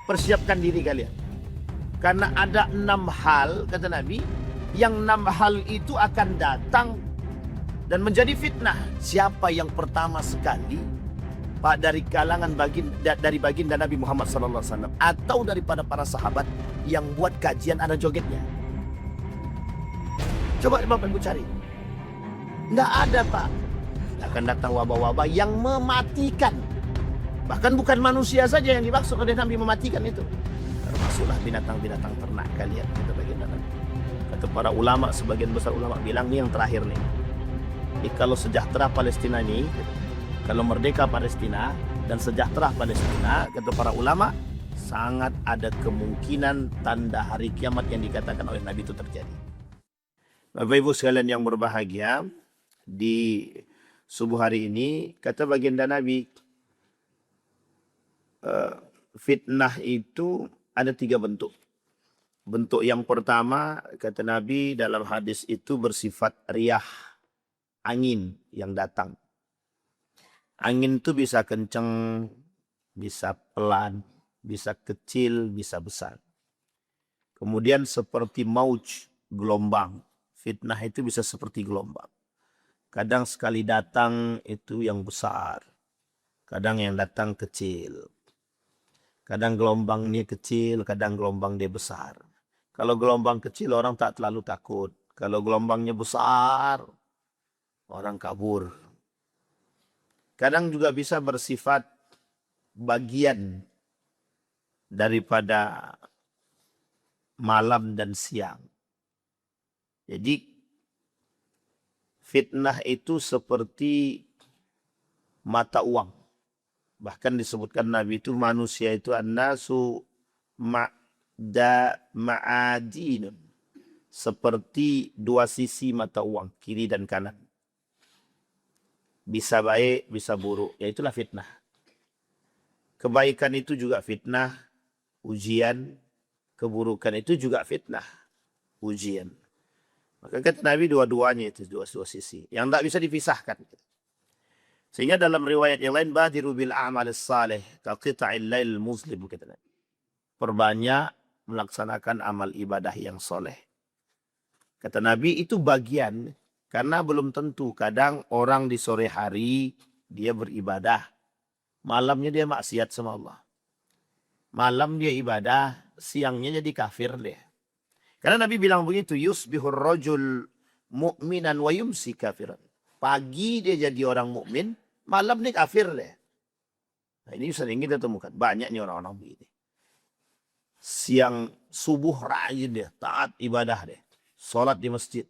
persiapkan diri kalian. Karena ada 6 hal, kata Nabi, yang 6 hal itu akan datang dan menjadi fitnah. Siapa yang pertama sekali Pak dari kalangan dari baginda Nabi Muhammad SAW atau daripada para sahabat yang buat kajian ada jogetnya? Coba Bapak Ibu cari. Nggak ada, Pak. Akan datang wabah-wabah yang mematikan. Bahkan bukan manusia saja yang dimaksud oleh Nabi mematikan itu. Termasuklah binatang-binatang ternak kalian, kata baginda Nabi. Kata para ulama, sebagian besar ulama bilang ini yang terakhir nih. Jadi kalau sejahtera Palestina ini, kalau merdeka Palestina dan sejahtera Palestina, kata para ulama, sangat ada kemungkinan tanda hari kiamat yang dikatakan oleh Nabi itu terjadi. Bapak Ibu sekalian yang berbahagia, di subuh hari ini, kata baginda Nabi, fitnah itu ada 3 bentuk. Bentuk yang pertama, kata Nabi dalam hadis itu bersifat riyah, angin yang datang. Angin itu bisa kencang, bisa pelan, bisa kecil, bisa besar. Kemudian seperti mauj, gelombang. Fitnah itu bisa seperti gelombang. Kadang sekali datang itu yang besar. Kadang yang datang kecil. Kadang gelombangnya kecil, kadang gelombang dia besar. Kalau gelombang kecil orang tak terlalu takut. Kalau gelombangnya besar, orang kabur. Kadang juga bisa bersifat bagian daripada malam dan siang. Jadi fitnah itu seperti mata uang. Bahkan disebutkan Nabi itu manusia itu an-nasu ma'adinun. Seperti 2 sisi mata uang, kiri dan kanan. Bisa baik, bisa buruk. Ya itulah fitnah. Kebaikan itu juga fitnah, ujian. Keburukan itu juga fitnah, ujian. Maka kata Nabi dua-duanya itu, dua sisi. Yang tidak bisa dipisahkan. Sehingga dalam riwayat yang lain, badiru bil a'mal salih ka qita'il lail muslim, kata Nabi. Perbanyak melaksanakan amal ibadah yang soleh. Kata Nabi itu bagian. Karena belum tentu, kadang orang di sore hari dia beribadah. Malamnya dia maksiat sama Allah. Malam dia ibadah, siangnya jadi kafir dia. Karena Nabi bilang begitu, yusbihur rajul mu'minan wa yumsi kafiran. Pagi dia jadi orang mukmin, malam dia kafir dia. Nah, ini sering kita temukan, banyaknya orang-orang begini. Siang subuh rajin dia, taat ibadah dia. Salat di masjid.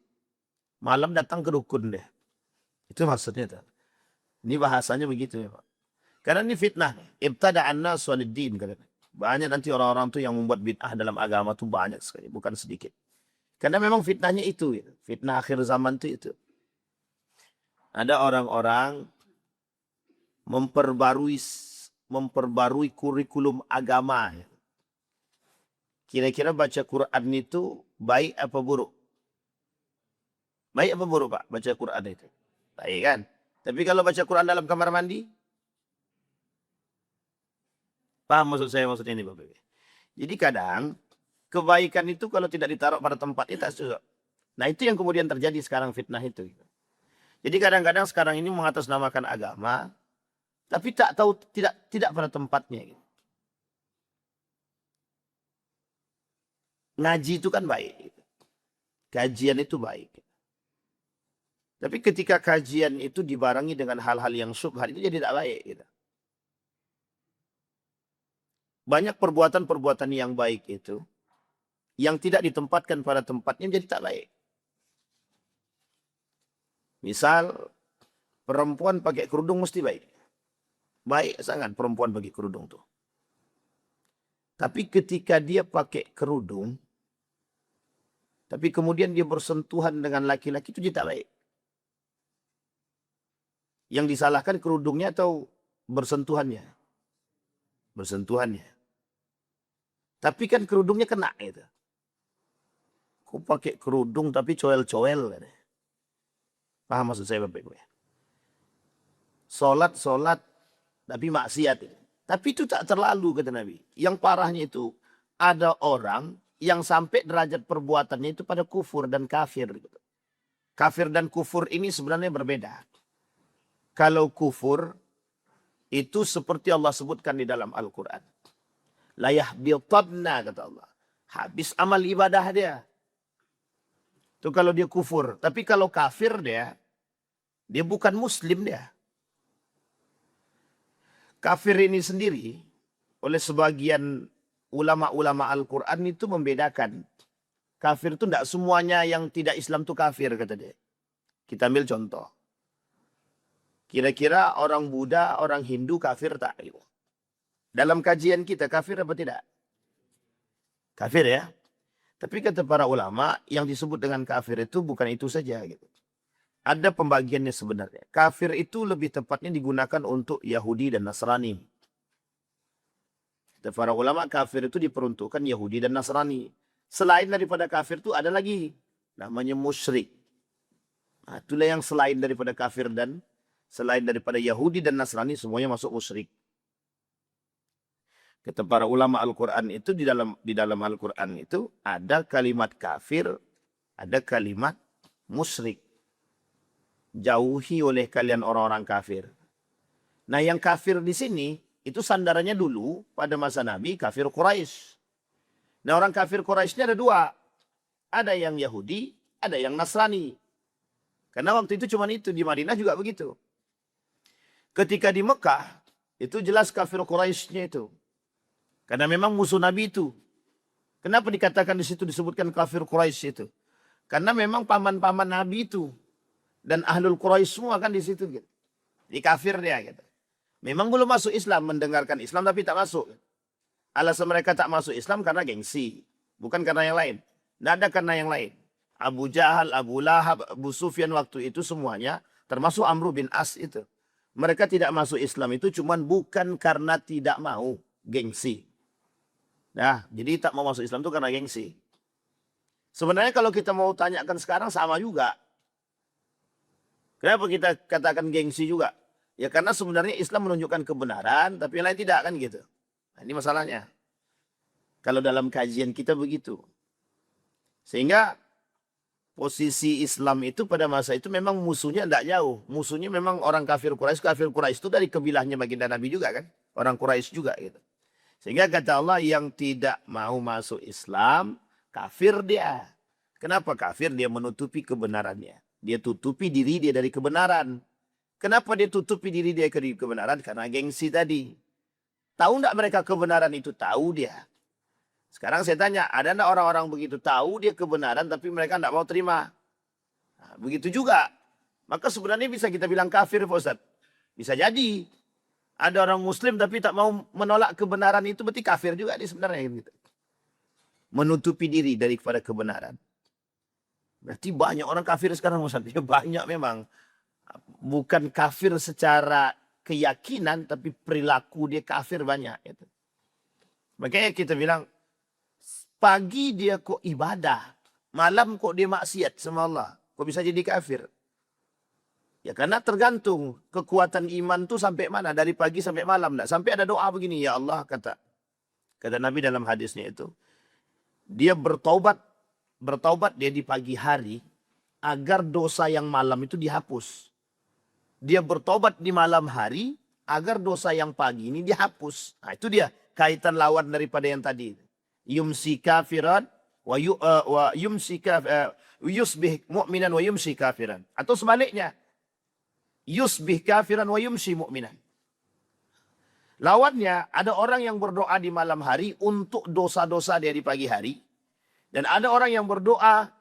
Malam datang ke dukun deh. Itu maksudnya. Ini bahasanya begitu ya Pak. Karena ini fitnah. Ibtada'an nas waliddin. Banyak nanti orang-orang tuh yang membuat bid'ah dalam agama tuh banyak sekali. Bukan sedikit. Karena memang fitnahnya itu. Ya. Fitnah akhir zaman itu. Ada orang-orang memperbarui kurikulum agama. Ya. Kira-kira baca Quran itu baik apa buruk? Baik apa buruk Pak baca Quran itu? Baik kan? Tapi kalau baca Quran dalam kamar mandi? Paham maksud saya maksudnya ini Bapak? Jadi kadang kebaikan itu kalau tidak ditaruh pada tempat itu tak cocok. Nah itu yang kemudian terjadi sekarang fitnah itu. Jadi kadang-kadang sekarang ini mengatasnamakan agama, tapi tak tahu tidak pada tempatnya. Ngaji itu kan baik. Kajian itu baik. Tapi ketika kajian itu dibarengi dengan hal-hal yang syubhat itu jadi tidak baik. Gitu. Banyak perbuatan-perbuatan yang baik itu yang tidak ditempatkan pada tempatnya menjadi tak baik. Misal perempuan pakai kerudung mesti baik. Baik sangat perempuan pakai kerudung tuh. Tapi ketika dia pakai kerudung, tapi kemudian dia bersentuhan dengan laki-laki itu tidak baik. Yang disalahkan kerudungnya atau bersentuhannya? Bersentuhannya. Tapi kan kerudungnya kena itu. Kok pakai kerudung tapi coel-coel. Paham maksud saya Bapak Ibu ya? Sholat tapi maksiat. Tapi itu tak terlalu, kata Nabi. Yang parahnya itu, ada orang yang sampai derajat perbuatannya itu pada kufur dan kafir. Kafir dan kufur ini sebenarnya berbeda. Kalau kufur, itu seperti Allah sebutkan di dalam Al-Quran. La yahbitanna, kata Allah. Habis amal ibadah dia. Itu kalau dia kufur. Tapi kalau kafir dia bukan muslim dia. Kafir ini sendiri, oleh sebagian ulama-ulama Al-Quran itu membedakan. Kafir itu tidak semuanya yang tidak Islam itu kafir, kata dia. Kita ambil contoh. Kira-kira orang Buddha, orang Hindu kafir tak? Dalam kajian kita kafir apa tidak? Kafir ya. Tapi kata para ulama, yang disebut dengan kafir itu bukan itu saja. Gitu. Ada pembagiannya sebenarnya. Kafir itu lebih tepatnya digunakan untuk Yahudi dan Nasrani. Kata para ulama, kafir itu diperuntukkan Yahudi dan Nasrani. Selain daripada kafir itu ada lagi. Namanya musyrik. Nah, itulah yang selain daripada kafir dan selain daripada Yahudi dan Nasrani, semuanya masuk musyrik. Kata para ulama Al-Quran itu di dalam Al-Quran itu ada kalimat kafir, ada kalimat musyrik. Jauhi oleh kalian orang-orang kafir. Nah, yang kafir di sini itu sandarannya dulu pada masa Nabi kafir Quraisy. Nah, orang kafir Quraisy ini ada dua. Ada yang Yahudi, ada yang Nasrani. Karena waktu itu cuma itu, di Madinah juga begitu. Ketika di Mekah, itu jelas kafir Quraisy-nya itu. Karena memang musuh Nabi itu. Kenapa dikatakan di situ disebutkan kafir Quraisy itu? Karena memang paman-paman Nabi itu. Dan ahlul Quraisy semua kan di situ. Gitu. Di kafir dia. Gitu. Memang belum masuk Islam, mendengarkan Islam tapi tak masuk. Alasan mereka tak masuk Islam karena gengsi. Bukan karena yang lain. Tidak ada karena yang lain. Abu Jahal, Abu Lahab, Abu Sufyan waktu itu semuanya. Termasuk Amr bin As itu. Mereka tidak masuk Islam itu cuman bukan karena tidak mau. Gengsi. Nah, jadi tak mau masuk Islam itu karena gengsi. Sebenarnya kalau kita mau tanyakan sekarang sama juga. Kenapa kita katakan gengsi juga? Ya karena sebenarnya Islam menunjukkan kebenaran, tapi yang lain tidak kan gitu. Nah, ini masalahnya. Kalau dalam kajian kita begitu. Sehingga posisi Islam itu pada masa itu memang musuhnya tidak jauh. Musuhnya memang orang kafir Quraisy. Kafir Quraisy itu dari kabilahnya baginda Nabi juga kan. Orang Quraisy juga gitu. Sehingga kata Allah yang tidak mau masuk Islam, kafir dia. Kenapa kafir? Dia menutupi kebenarannya. Dia tutupi diri dia dari kebenaran. Kenapa dia tutupi diri dia dari kebenaran? Karena gengsi tadi. Tahu enggak mereka kebenaran itu? Tahu dia. Sekarang saya tanya, ada enggak orang-orang begitu tahu dia kebenaran tapi mereka enggak mau terima? Nah, begitu juga. Maka sebenarnya bisa kita bilang kafir, Pak Ustaz. Bisa jadi. Ada orang muslim tapi tak mau menolak kebenaran itu berarti kafir juga dia sebenarnya. Gitu. Menutupi diri daripada kebenaran. Berarti banyak orang kafir sekarang Ustaz. Ya, banyak memang. Bukan kafir secara keyakinan tapi perilaku dia kafir banyak. Gitu. Makanya kita bilang pagi dia kok ibadah. Malam kok dia maksiat sama Allah. Kok bisa jadi kafir? Ya karena tergantung kekuatan iman tuh sampai mana. Dari pagi sampai malam. Sampai ada doa begini. Ya Allah kata Nabi dalam hadisnya itu. Dia bertaubat dia di pagi hari. Agar dosa yang malam itu dihapus. Dia bertaubat di malam hari. Agar dosa yang pagi ini dihapus. Nah itu dia. Kaitan lawan daripada yang tadi. Yumsi kafiran. Yusbih mu'minan wa yumsi kafiran. Atau sebaliknya. Yusbih kafiran wa yumsi mu'minan. Lawannya, ada orang yang berdoa di malam hari untuk dosa-dosa dia di pagi hari. Dan ada orang yang berdoa,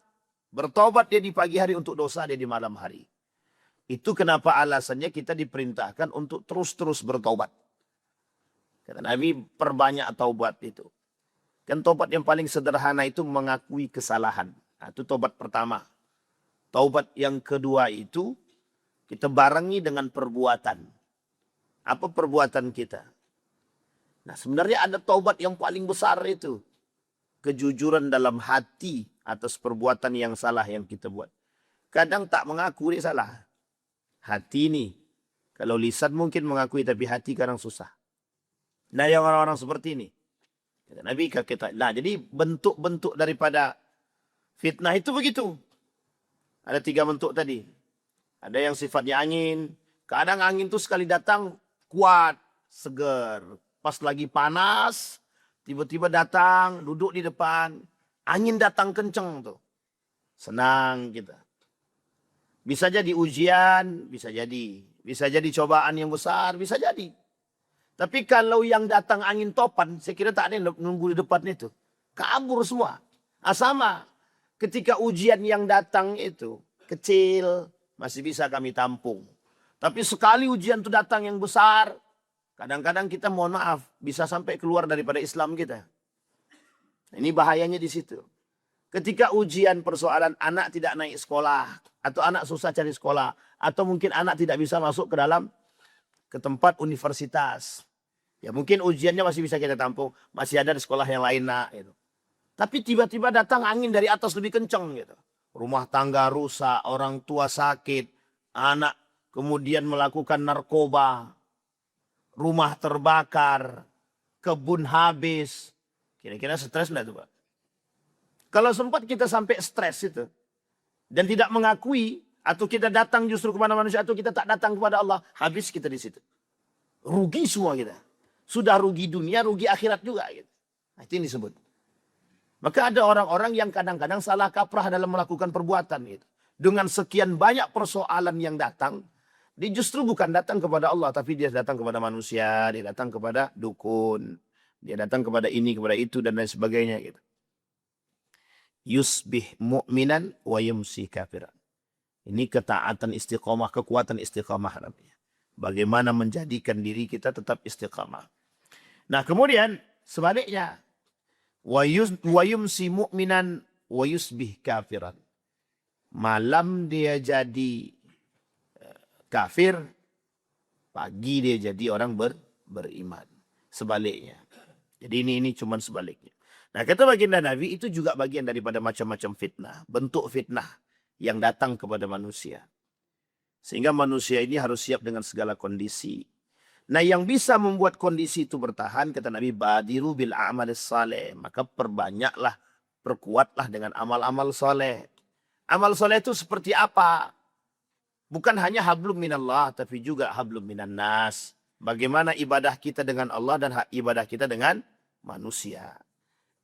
bertobat dia di pagi hari untuk dosa dia di malam hari. Itu kenapa alasannya kita diperintahkan untuk terus-terus bertobat. Kata Nabi, perbanyak taubat itu. Kan taubat yang paling sederhana itu mengakui kesalahan. Nah, itu taubat pertama. Taubat yang kedua itu, kita barengi dengan perbuatan. Apa perbuatan kita? Nah sebenarnya ada taubat yang paling besar itu. Kejujuran dalam hati atas perbuatan yang salah yang kita buat. Kadang tak mengaku dia salah. Hati ini. Kalau lisan mungkin mengakui tapi hati kadang susah. Nah, yang orang-orang seperti ini. Kata Nabi, kita. Nah, jadi bentuk-bentuk daripada fitnah itu begitu. Ada 3 bentuk tadi. Ada yang sifatnya angin. Kadang angin itu sekali datang kuat, seger. Pas lagi panas, tiba-tiba datang, duduk di depan. Angin datang kenceng tuh. Senang kita. Bisa jadi ujian, bisa jadi. Bisa jadi cobaan yang besar, bisa jadi. Tapi kalau yang datang angin topan, saya kira tak ada yang nunggu di depan itu. Kabur semua. Sama. Ketika ujian yang datang itu kecil, masih bisa kami tampung. Tapi sekali ujian itu datang yang besar, kadang-kadang kita mohon maaf, bisa sampai keluar daripada Islam kita. Ini bahayanya di situ. Ketika ujian persoalan anak tidak naik sekolah, atau anak susah cari sekolah, atau mungkin anak tidak bisa masuk ke tempat universitas. Ya mungkin ujiannya masih bisa kita tampung, masih ada di sekolah yang lain nak. Gitu. Tapi tiba-tiba datang angin dari atas lebih kencang gitu. Rumah tangga rusak, orang tua sakit, anak kemudian melakukan narkoba, rumah terbakar, kebun habis. Kira-kira stres enggak tuh Pak? Kalau sempat kita sampai stres itu, dan tidak mengakui, atau kita datang justru kepada manusia, atau kita tak datang kepada Allah, habis kita di situ. Rugi semua kita. Sudah rugi dunia, rugi akhirat juga. Gitu. Nah, itu yang disebut. Maka ada orang-orang yang kadang-kadang salah kaprah dalam melakukan perbuatan. Gitu. Dengan sekian banyak persoalan yang datang, dia justru bukan datang kepada Allah, tapi dia datang kepada manusia, dia datang kepada dukun, dia datang kepada ini, kepada itu, dan lain sebagainya. Gitu. Yusbih mu'minan wa yumsi kafiran. Ini ketaatan istiqamah, kekuatan istiqamah namanya. Bagaimana menjadikan diri kita tetap istiqamah. Nah kemudian sebaliknya. Wa yumsi mu'minan wa yusbih kafiran. Malam dia jadi kafir, pagi dia jadi orang beriman. Sebaliknya. Jadi ini cuman sebaliknya. Nah kata baginda Nabi itu juga bagian daripada macam-macam fitnah. Bentuk fitnah yang datang kepada manusia. Sehingga manusia ini harus siap dengan segala kondisi. Nah yang bisa membuat kondisi itu bertahan, kata Nabi, badiru bil a'mal saleh. Maka perbanyaklah, perkuatlah dengan amal-amal soleh. Amal soleh itu seperti apa? Bukan hanya hablum minallah, tapi juga hablum minan nas. Bagaimana ibadah kita dengan Allah dan ibadah kita dengan manusia.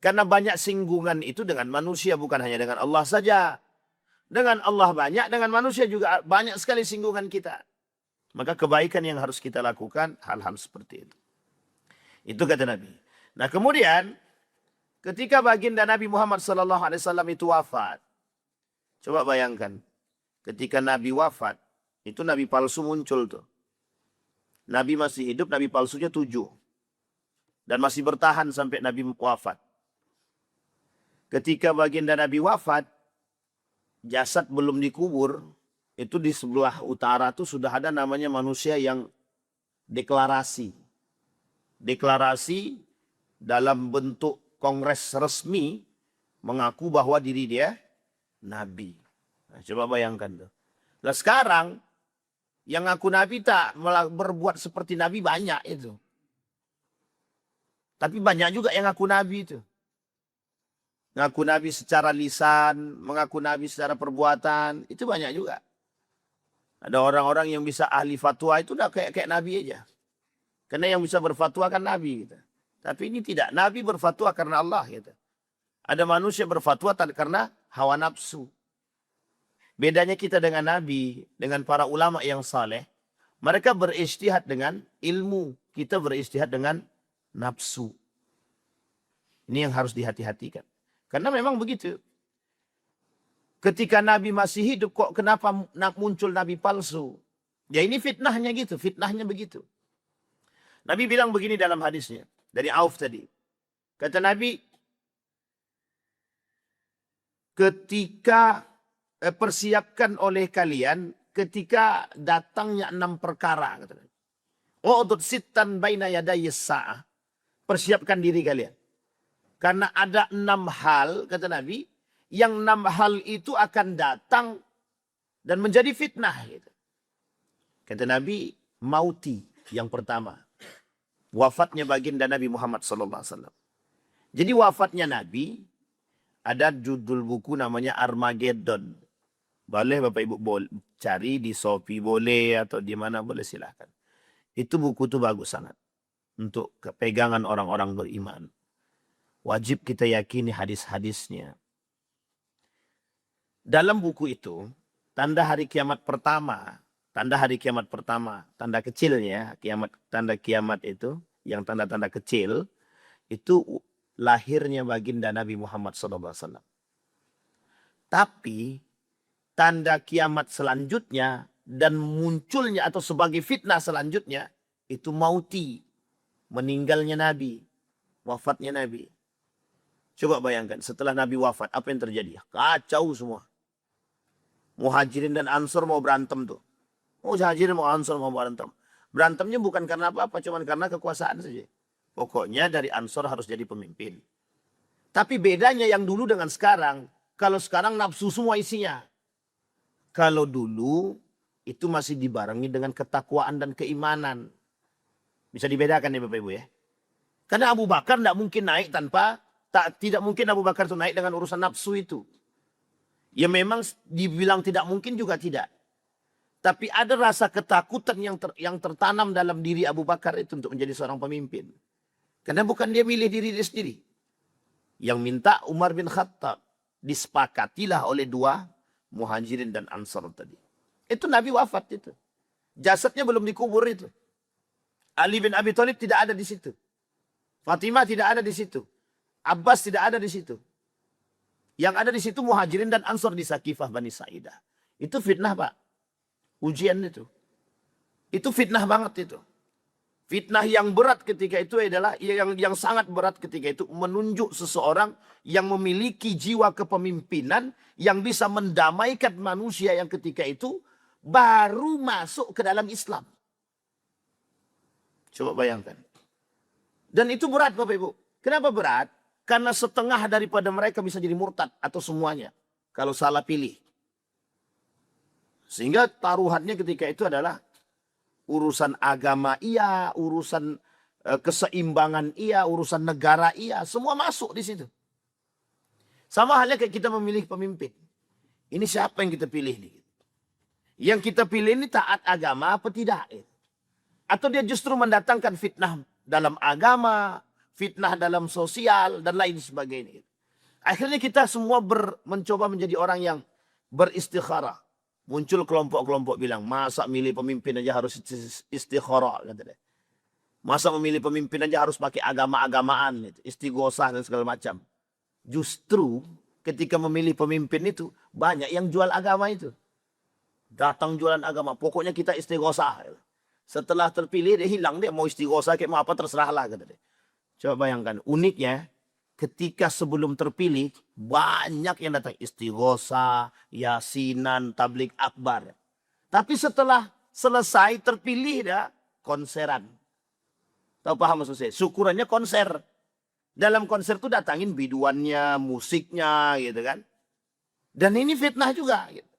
Karena banyak singgungan itu dengan manusia, bukan hanya dengan Allah saja. Dengan Allah banyak, dengan manusia juga banyak sekali singgungan kita. Maka kebaikan yang harus kita lakukan hal-hal seperti itu. Itu kata Nabi. Nah kemudian ketika baginda Nabi Muhammad SAW itu wafat. Coba bayangkan. Ketika Nabi wafat. Itu Nabi palsu muncul tuh. Nabi masih hidup, Nabi palsunya 7. Dan masih bertahan sampai Nabi wafat. Ketika baginda Nabi wafat. Jasad belum dikubur. Itu di sebelah utara tuh sudah ada namanya manusia yang deklarasi. Deklarasi dalam bentuk kongres resmi mengaku bahwa diri dia nabi. Nah, coba bayangkan tuh. Nah sekarang yang ngaku nabi tak berbuat seperti nabi banyak itu. Tapi banyak juga yang ngaku nabi itu. Ngaku nabi secara lisan, mengaku nabi secara perbuatan, itu banyak juga. Ada orang-orang yang bisa ahli fatwa itu udah kayak nabi aja. Karena yang bisa berfatwa kan nabi gitu. Tapi ini tidak, nabi berfatwa karena Allah gitu. Ada manusia berfatwa karena hawa nafsu. Bedanya kita dengan nabi, dengan para ulama yang saleh, mereka berijtihad dengan ilmu, kita berijtihad dengan nafsu. Ini yang harus dihati-hatikan. Karena memang begitu. Ketika Nabi masih hidup, kok kenapa muncul Nabi palsu? Ya ini fitnahnya gitu, fitnahnya begitu. Nabi bilang begini dalam hadisnya, dari Auf tadi. Kata Nabi, ketika persiapkan oleh kalian, ketika datangnya 6 perkara. Kata Nabi. U'udud sittan baina yadayi sa'ah. Persiapkan diri kalian. Karena ada 6 hal, kata Nabi, yang 6 hal itu akan datang dan menjadi fitnah. Gitu. Kata Nabi, mauti yang pertama. wafatnya baginda Nabi Muhammad SAW. Jadi wafatnya Nabi, ada judul buku namanya Armageddon. Boleh Bapak Ibu cari di Shopee boleh atau di mana boleh, silahkan. Itu buku tuh bagus sangat untuk kepegangan orang-orang beriman. Wajib kita yakini hadis-hadisnya. Dalam buku itu, tanda hari kiamat pertama, tanda kecilnya, tanda kiamat itu, yang tanda-tanda kecil, itu lahirnya baginda Nabi Muhammad SAW. Tapi tanda kiamat selanjutnya dan munculnya atau sebagai fitnah selanjutnya itu mauti, meninggalnya Nabi, wafatnya Nabi. Coba bayangkan setelah Nabi wafat apa yang terjadi? Kacau semua. Muhajirin dan Ansor mau berantem tuh. Muhajirin mau Ansor mau berantem. Berantemnya bukan karena apa-apa, cuma karena kekuasaan saja. Pokoknya dari Ansor harus jadi pemimpin. Tapi bedanya yang dulu dengan sekarang, kalau sekarang nafsu semua isinya. Kalau dulu itu masih dibarengi dengan ketakwaan dan keimanan. Bisa dibedakan ya Bapak Ibu ya. Karena Abu Bakar tidak mungkin naik tidak mungkin Abu Bakar itu naik dengan urusan nafsu itu. Ya memang dibilang tidak mungkin juga tidak. Tapi ada rasa ketakutan yang tertanam dalam diri Abu Bakar itu untuk menjadi seorang pemimpin. Karena bukan dia milih diri dia sendiri. Yang minta Umar bin Khattab. Disepakatilah oleh dua Muhajirin dan Ansar tadi. Itu Nabi wafat itu. Jasadnya belum dikubur itu. Ali bin Abi Thalib tidak ada di situ. Fatimah tidak ada di situ. Abbas tidak ada di situ. Yang ada di situ Muhajirin dan Ansar di Sakifah Bani Sa'idah. Itu fitnah Pak. Ujian itu. Itu fitnah banget itu. Fitnah yang berat ketika itu adalah yang sangat berat ketika itu menunjuk seseorang yang memiliki jiwa kepemimpinan yang bisa mendamaikan manusia yang ketika itu baru masuk ke dalam Islam. Coba bayangkan. Dan itu berat Bapak Ibu. Kenapa berat? Karena setengah daripada mereka bisa jadi murtad atau semuanya kalau salah pilih. Sehingga taruhannya ketika itu adalah urusan agama iya, urusan keseimbangan iya, urusan negara iya, semua masuk di situ. Sama halnya kayak kita memilih pemimpin. Ini siapa yang kita pilih nih? Yang kita pilih ini taat agama apa tidak? Atau dia justru mendatangkan fitnah dalam agama, fitnah dalam sosial, dan lain sebagainya. Akhirnya kita semua mencoba menjadi orang yang beristikharah. Muncul kelompok-kelompok bilang, masa milih pemimpin aja harus istikharah. Masa memilih pemimpin aja harus pakai agama-agamaan, istighosah dan segala macam. Justru ketika memilih pemimpin itu, banyak yang jual agama itu. Datang jualan agama, pokoknya kita istighosah. Setelah terpilih dia hilang, dia mau istighosah kayak mau apa terserahlah. Coba bayangkan, uniknya ketika sebelum terpilih banyak yang datang istighosah, yasinan, tablik akbar. Tapi setelah selesai terpilih dia konseran. Tahu paham maksud saya? Syukurannya konser. Dalam konser itu datangin biduannya, musiknya gitu kan. Dan ini fitnah juga. Gitu.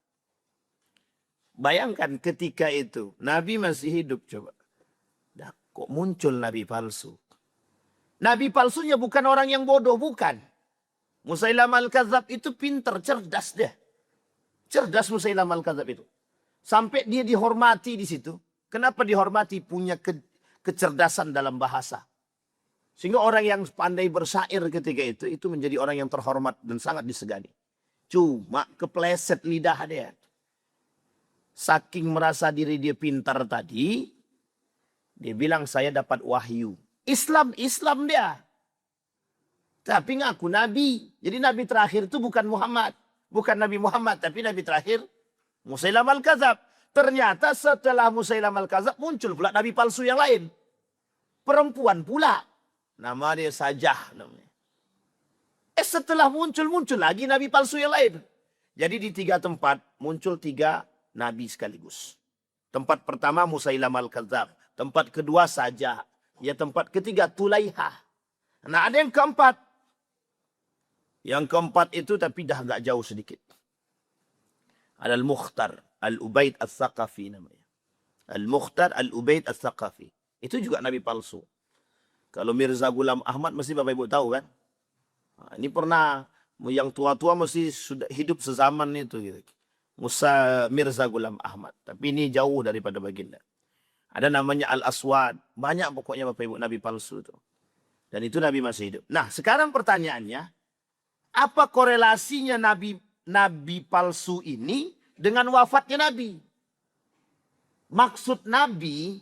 Bayangkan ketika itu Nabi masih hidup coba. Nah, kok muncul Nabi palsu? Nabi palsunya bukan orang yang bodoh, bukan. Musailamah al-Kadzab itu pintar, cerdas dia. Cerdas Musailamah al-Kadzab itu. Sampai dia dihormati di situ. Kenapa dihormati? Punya kecerdasan dalam bahasa. Sehingga orang yang pandai bersyair ketika itu menjadi orang yang terhormat dan sangat disegani. Cuma kepleset lidah dia. Saking merasa diri dia pintar tadi, dia bilang saya dapat wahyu. Islam dia. Tapi ngaku Nabi. Jadi Nabi terakhir itu bukan Muhammad. Bukan Nabi Muhammad, tapi Nabi terakhir Musailamah al-Kadzab. Ternyata setelah Musailamah al-Kadzab muncul pula Nabi palsu yang lain. Perempuan pula. Nama dia Sajah namanya. Setelah muncul lagi Nabi palsu yang lain. Jadi di 3 tempat muncul 3 Nabi sekaligus. Tempat pertama Musailamah al-Kadzab. Tempat kedua Sajah. Ya tempat ketiga Tulaihah. Nah ada yang keempat. Yang keempat itu tapi dah agak jauh sedikit. Ada Al-Mukhtar. Al-Ubaid Al-Thaqafi namanya. Al-Mukhtar Al-Ubaid Al-Thaqafi. Itu juga Nabi palsu. Kalau Mirza Ghulam Ahmad mesti Bapak Ibu tahu kan. Nah, ini pernah yang tua-tua mesti sudah hidup sezaman itu gitu. Mirza Ghulam Ahmad. Tapi ini jauh daripada baginda. Ada namanya Al-Aswad. Banyak pokoknya Bapak Ibu nabi palsu itu. Dan itu nabi masih hidup. Nah, sekarang pertanyaannya, apa korelasinya nabi palsu ini dengan wafatnya nabi? Maksud nabi,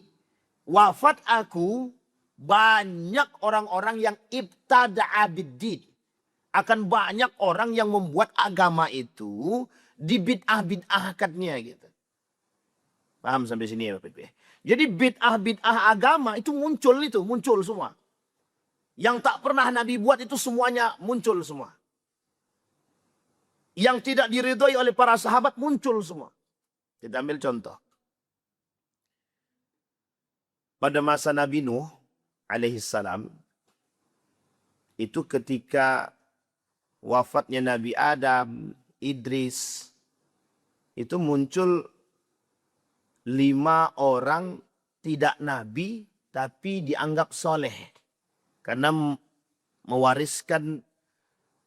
wafat aku, banyak orang-orang yang ibtada'a bid-din. Akan banyak orang yang membuat agama itu dibid'ah-bid'ahkannya gitu. Paham sampai sini ya Bapak Ibu? Jadi bid'ah-bid'ah agama itu muncul semua. Yang tak pernah Nabi buat itu semuanya muncul semua. Yang tidak diridhoi oleh para sahabat muncul semua. Kita ambil contoh. Pada masa Nabi Nuh alaihissalam, itu ketika wafatnya Nabi Adam, Idris, itu muncul 5 orang tidak nabi tapi dianggap soleh. Karena mewariskan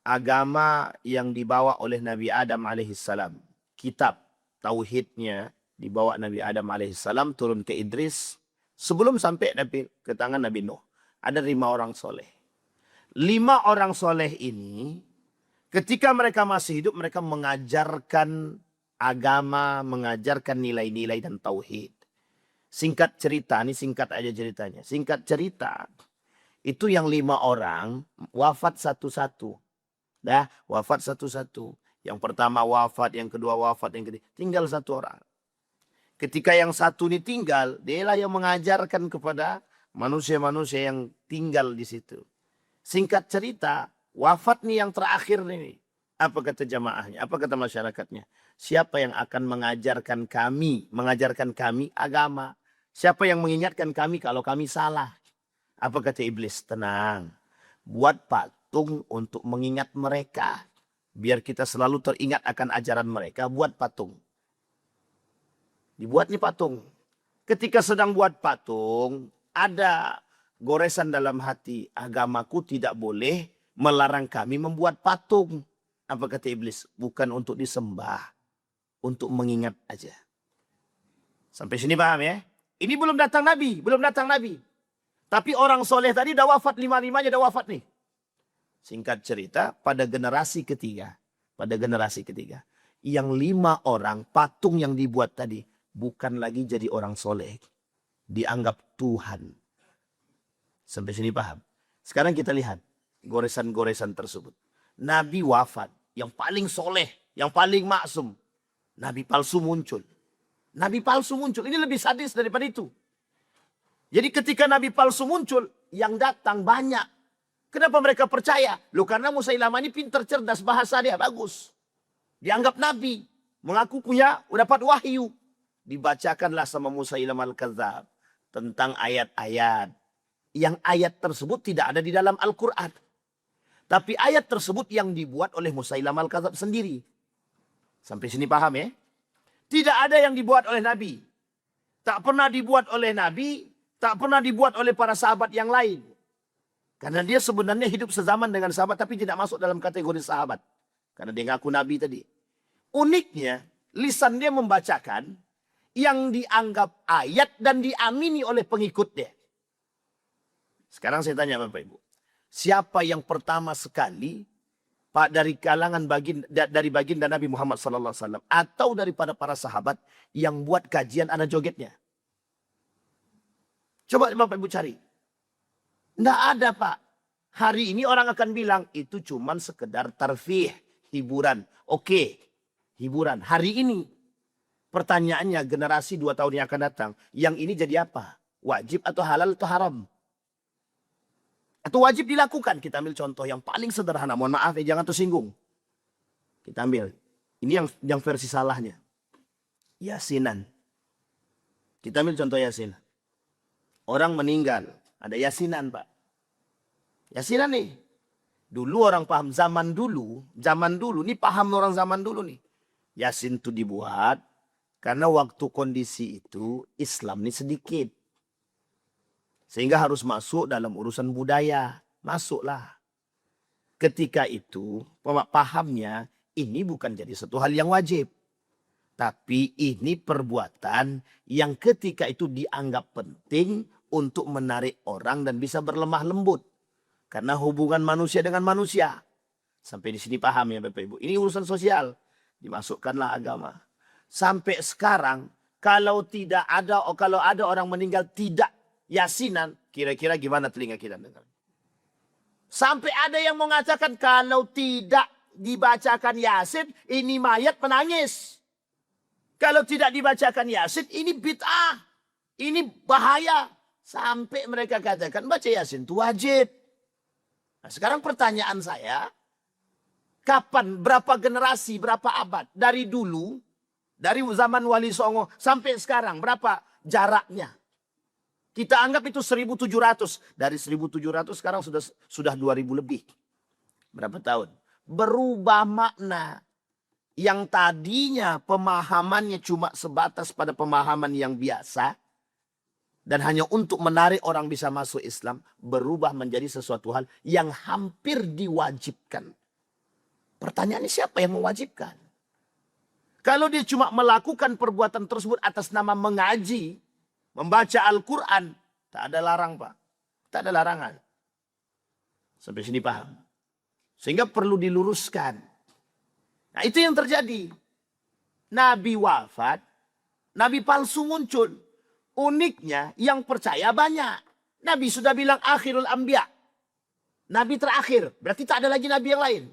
agama yang dibawa oleh Nabi Adam alaihissalam. Kitab tauhidnya dibawa Nabi Adam alaihissalam turun ke Idris. Sebelum sampai ke tangan Nabi Nuh. Ada 5 orang soleh. 5 orang soleh ini ketika mereka masih hidup mereka mengajarkan agama, mengajarkan nilai-nilai dan tauhid. Singkat cerita, ini singkat aja ceritanya. Singkat cerita, itu yang 5 orang wafat satu-satu. Dah, wafat satu-satu. Yang pertama wafat, yang kedua wafat, yang ketiga. Tinggal 1 orang. Ketika yang satu ini tinggal, dialah yang mengajarkan kepada manusia-manusia yang tinggal di situ. Singkat cerita, wafat nih yang terakhir nih. Apa kata jamaahnya? Apa kata masyarakatnya? Siapa yang akan mengajarkan kami agama? Siapa yang mengingatkan kami kalau kami salah? Apa kata iblis? Tenang. Buat patung untuk mengingat mereka. Biar kita selalu teringat akan ajaran mereka. Buat patung. Dibuat nih patung. Ketika sedang buat patung, ada goresan dalam hati. Agamaku tidak boleh melarang kami membuat patung. Apa kata iblis? Bukan untuk disembah. Untuk mengingat aja. Sampai sini paham ya? Ini belum datang Nabi. Belum datang Nabi. Tapi orang soleh tadi udah wafat. 5-5-nya udah wafat nih. Singkat cerita, pada generasi ketiga. Yang 5 orang patung yang dibuat tadi. Bukan lagi jadi orang soleh. Dianggap Tuhan. Sampai sini paham? Sekarang kita lihat goresan-goresan tersebut. Nabi wafat. Yang paling soleh. Yang paling maksum. Nabi palsu muncul. Nabi palsu muncul. Ini lebih sadis daripada itu. Jadi ketika Nabi palsu muncul. Yang datang banyak. Kenapa mereka percaya? Loh karena Musailamah ini pintar cerdas. Bahasa dia bagus. Dianggap Nabi. Mengaku punya dapat wahyu. Dibacakanlah sama Musailamah al-Kadzab tentang ayat-ayat. Yang ayat tersebut tidak ada di dalam Al-Quran. Tapi ayat tersebut yang dibuat oleh Musailamah al-Kadzab sendiri. Sampai sini paham ya? Tidak ada yang dibuat oleh Nabi. Tak pernah dibuat oleh Nabi. Tak pernah dibuat oleh para sahabat yang lain. Karena dia sebenarnya hidup sezaman dengan sahabat. Tapi tidak masuk dalam kategori sahabat. Karena dia ngaku Nabi tadi. Uniknya, lisan dia membacakan yang dianggap ayat dan diamini oleh pengikutnya. Sekarang saya tanya Bapak Ibu. Siapa yang pertama sekali dari kalangan baginda Nabi Muhammad SAW atau daripada para sahabat yang buat kajian anak jogetnya? Coba Bapak Ibu cari. Tidak ada Pak. Hari ini orang akan bilang itu cuman sekedar tarfih, hiburan. Oke, hiburan. Hari ini. Pertanyaannya generasi 2 tahun yang akan datang. Yang ini jadi apa? Wajib atau halal atau haram? Atau wajib dilakukan? Kita ambil contoh yang paling sederhana. Mohon maaf ya jangan tersinggung. Kita ambil. Ini yang versi salahnya. Yasinan. Kita ambil contoh Yasin. Orang meninggal. Ada yasinan Pak. Yasinan nih. Dulu orang paham zaman dulu. Ini paham orang zaman dulu nih. Yasin itu dibuat. Karena waktu kondisi itu Islam ini sedikit. Sehingga harus masuk dalam urusan budaya. Masuklah. Ketika itu pahamnya ini bukan jadi satu hal yang wajib. Tapi ini perbuatan yang ketika itu dianggap penting untuk menarik orang dan bisa berlemah lembut. Karena hubungan manusia dengan manusia. Sampai di sini paham ya Bapak Ibu. Ini urusan sosial. Dimasukkanlah agama. Sampai sekarang kalau ada orang meninggal tidak yasinan, kira-kira gimana telinga kita dengar? Sampai ada yang mengatakan kalau tidak dibacakan Yasin, ini mayat menangis. Kalau tidak dibacakan Yasin, ini bid'ah. Ini bahaya. Sampai mereka katakan baca Yasin itu wajib. Nah, sekarang pertanyaan saya, kapan, berapa generasi, berapa abad? Dari dulu, dari zaman Wali Songo sampai sekarang, berapa jaraknya? Kita anggap itu 1700. Dari 1700 sekarang sudah 2000 lebih. Berapa tahun? Berubah makna. Yang tadinya pemahamannya cuma sebatas pada pemahaman yang biasa. Dan hanya untuk menarik orang bisa masuk Islam. Berubah menjadi sesuatu hal yang hampir diwajibkan. Pertanyaannya siapa yang mewajibkan? Kalau dia cuma melakukan perbuatan tersebut atas nama mengaji. Membaca Al-Quran. Tak ada larang Pak. Tak ada larangan. Sampai sini paham. Sehingga perlu diluruskan. Nah itu yang terjadi. Nabi wafat. Nabi palsu muncul. Uniknya yang percaya banyak. Nabi sudah bilang akhirul anbiya. Nabi terakhir. Berarti tak ada lagi nabi yang lain.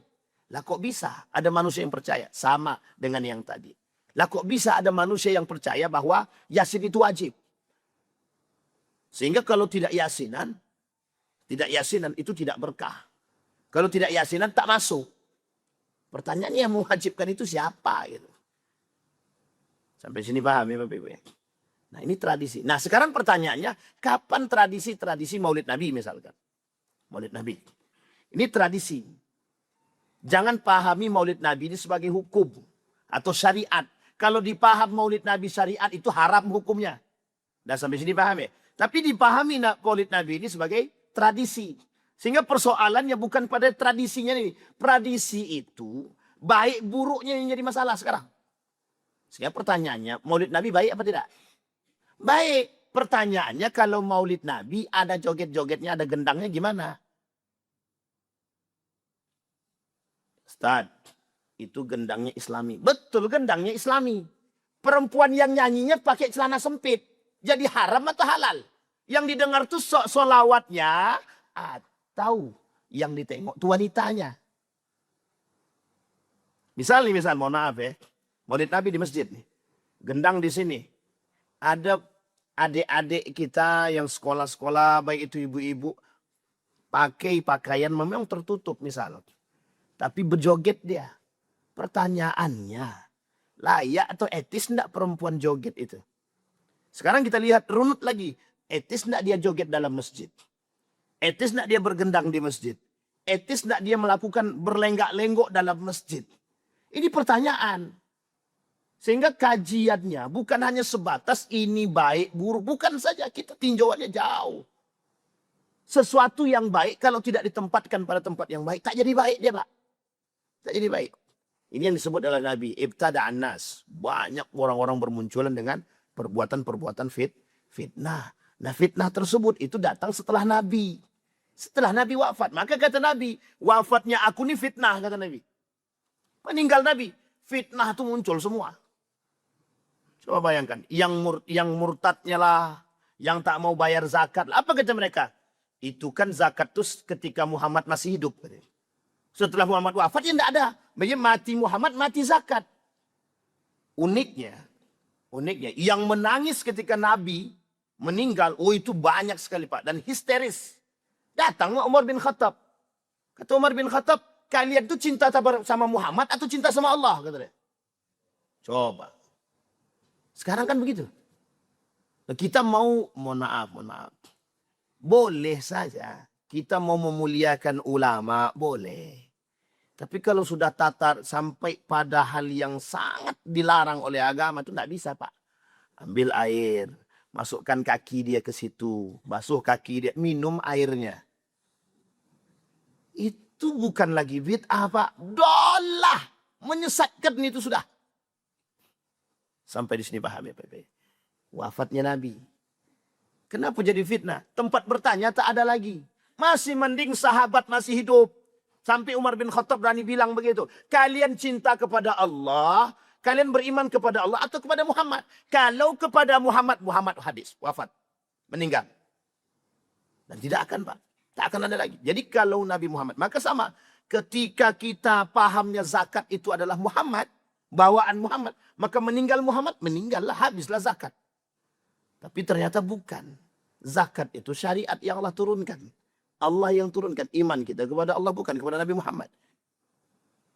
Lah kok bisa ada manusia yang percaya? Sama dengan yang tadi. Lah kok bisa ada manusia yang percaya bahwa Yasin itu wajib? Sehingga kalau tidak yasinan itu tidak berkah. Kalau tidak yasinan tak masuk. Pertanyaannya yang mewajibkan itu siapa? Gitu. Sampai sini paham ya Bapak Ibu ya? Nah ini tradisi. Nah sekarang pertanyaannya, kapan tradisi Maulid Nabi misalkan? Maulid Nabi. Ini tradisi. Jangan pahami Maulid Nabi ini sebagai hukum atau syariat. Kalau dipaham Maulid Nabi syariat itu haram hukumnya. Dan sampai sini paham ya? Tapi dipahami Maulid Nabi ini sebagai tradisi. Sehingga persoalannya bukan pada tradisinya ini. Tradisi itu baik buruknya yang jadi masalah sekarang. Sehingga pertanyaannya, Maulid Nabi baik apa tidak? Baik. Pertanyaannya kalau Maulid Nabi ada joget-jogetnya, ada gendangnya gimana? Ustaz, itu gendangnya Islami. Betul, gendangnya Islami. Perempuan yang nyanyinya pakai celana sempit. Jadi haram atau halal? Yang didengar tuh solawatnya atau yang ditengok tuh wanitanya. Misal mohon maaf ya. Maulid Nabi di masjid nih. Gendang di sini. Ada adik-adik kita yang sekolah-sekolah baik itu ibu-ibu pakai pakaian memang tertutup misal. Tapi berjoget dia. Pertanyaannya, layak atau etis enggak perempuan joget itu? Sekarang kita lihat runut lagi. Etis enggak dia joget dalam masjid? Etis enggak dia bergendang di masjid? Etis enggak dia melakukan berlenggak-lenggok dalam masjid? Ini pertanyaan. Sehingga kajiannya bukan hanya sebatas ini baik, buruk. Bukan saja, kita tinjauannya jauh. Sesuatu yang baik kalau tidak ditempatkan pada tempat yang baik, tak jadi baik dia Pak. Tak jadi baik. Ini yang disebut oleh Nabi. Ibtada'an nas. Banyak orang-orang bermunculan dengan perbuatan-perbuatan fitnah. Nah fitnah tersebut itu datang setelah Nabi. Setelah Nabi wafat. Maka kata Nabi, wafatnya aku ini fitnah kata Nabi. Meninggal Nabi, fitnah itu muncul semua. Coba bayangkan, yang murtadnya lah, yang tak mau bayar zakat. Apa kata mereka? Itu kan zakat itu ketika Muhammad masih hidup. Setelah Muhammad wafat ya tidak ada. Mati Muhammad, mati zakat. Uniknya, yang menangis ketika Nabi meninggal, oh itu banyak sekali Pak. Dan histeris. Datang Umar bin Khattab. Kata Umar bin Khattab, kalian tuh cinta sama Muhammad atau cinta sama Allah? Kata dia. Coba. Sekarang kan begitu. Kita mohon maaf. Boleh saja. Kita mau memuliakan ulama, boleh. Tapi kalau sudah tatar sampai pada hal yang sangat dilarang oleh agama itu tidak bisa Pak. Ambil air, masukkan kaki dia ke situ, basuh kaki dia, minum airnya. Itu bukan lagi bid'ah, Pak. Dolah, menyesatkan itu sudah. Sampai di sini paham ya, Pak? Wafatnya Nabi. Kenapa jadi fitnah? Tempat bertanya tak ada lagi. Masih mending sahabat masih hidup. Sampai Umar bin Khattab berani bilang begitu. Kalian cinta kepada Allah, kalian beriman kepada Allah atau kepada Muhammad? Kalau kepada Muhammad, Muhammad hadis, wafat, meninggal. Dan tidak akan, Pak. Tak akan ada lagi. Jadi kalau Nabi Muhammad, maka sama. Ketika kita pahamnya zakat itu adalah Muhammad, bawaan Muhammad, maka meninggal Muhammad, meninggallah, habislah zakat. Tapi ternyata bukan. Zakat itu syariat yang Allah turunkan. Allah yang turunkan iman kita kepada Allah, bukan kepada Nabi Muhammad.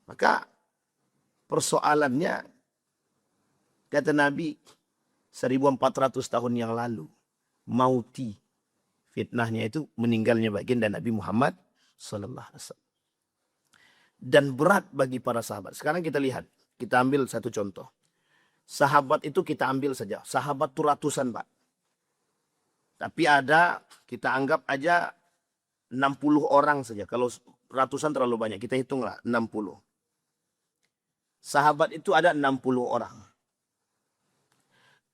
Maka persoalannya, kata Nabi 1400 tahun yang lalu, mauti, fitnahnya itu meninggalnya baginda Nabi Muhammad sallallahu alaihi wasallam. Dan berat bagi para sahabat. Sekarang kita lihat, kita ambil satu contoh. Sahabat itu kita ambil saja, sahabat itu ratusan, Pak. Tapi ada, kita anggap aja 60 orang saja. Kalau ratusan terlalu banyak, kita hitunglah 60. Sahabat itu ada 60 orang.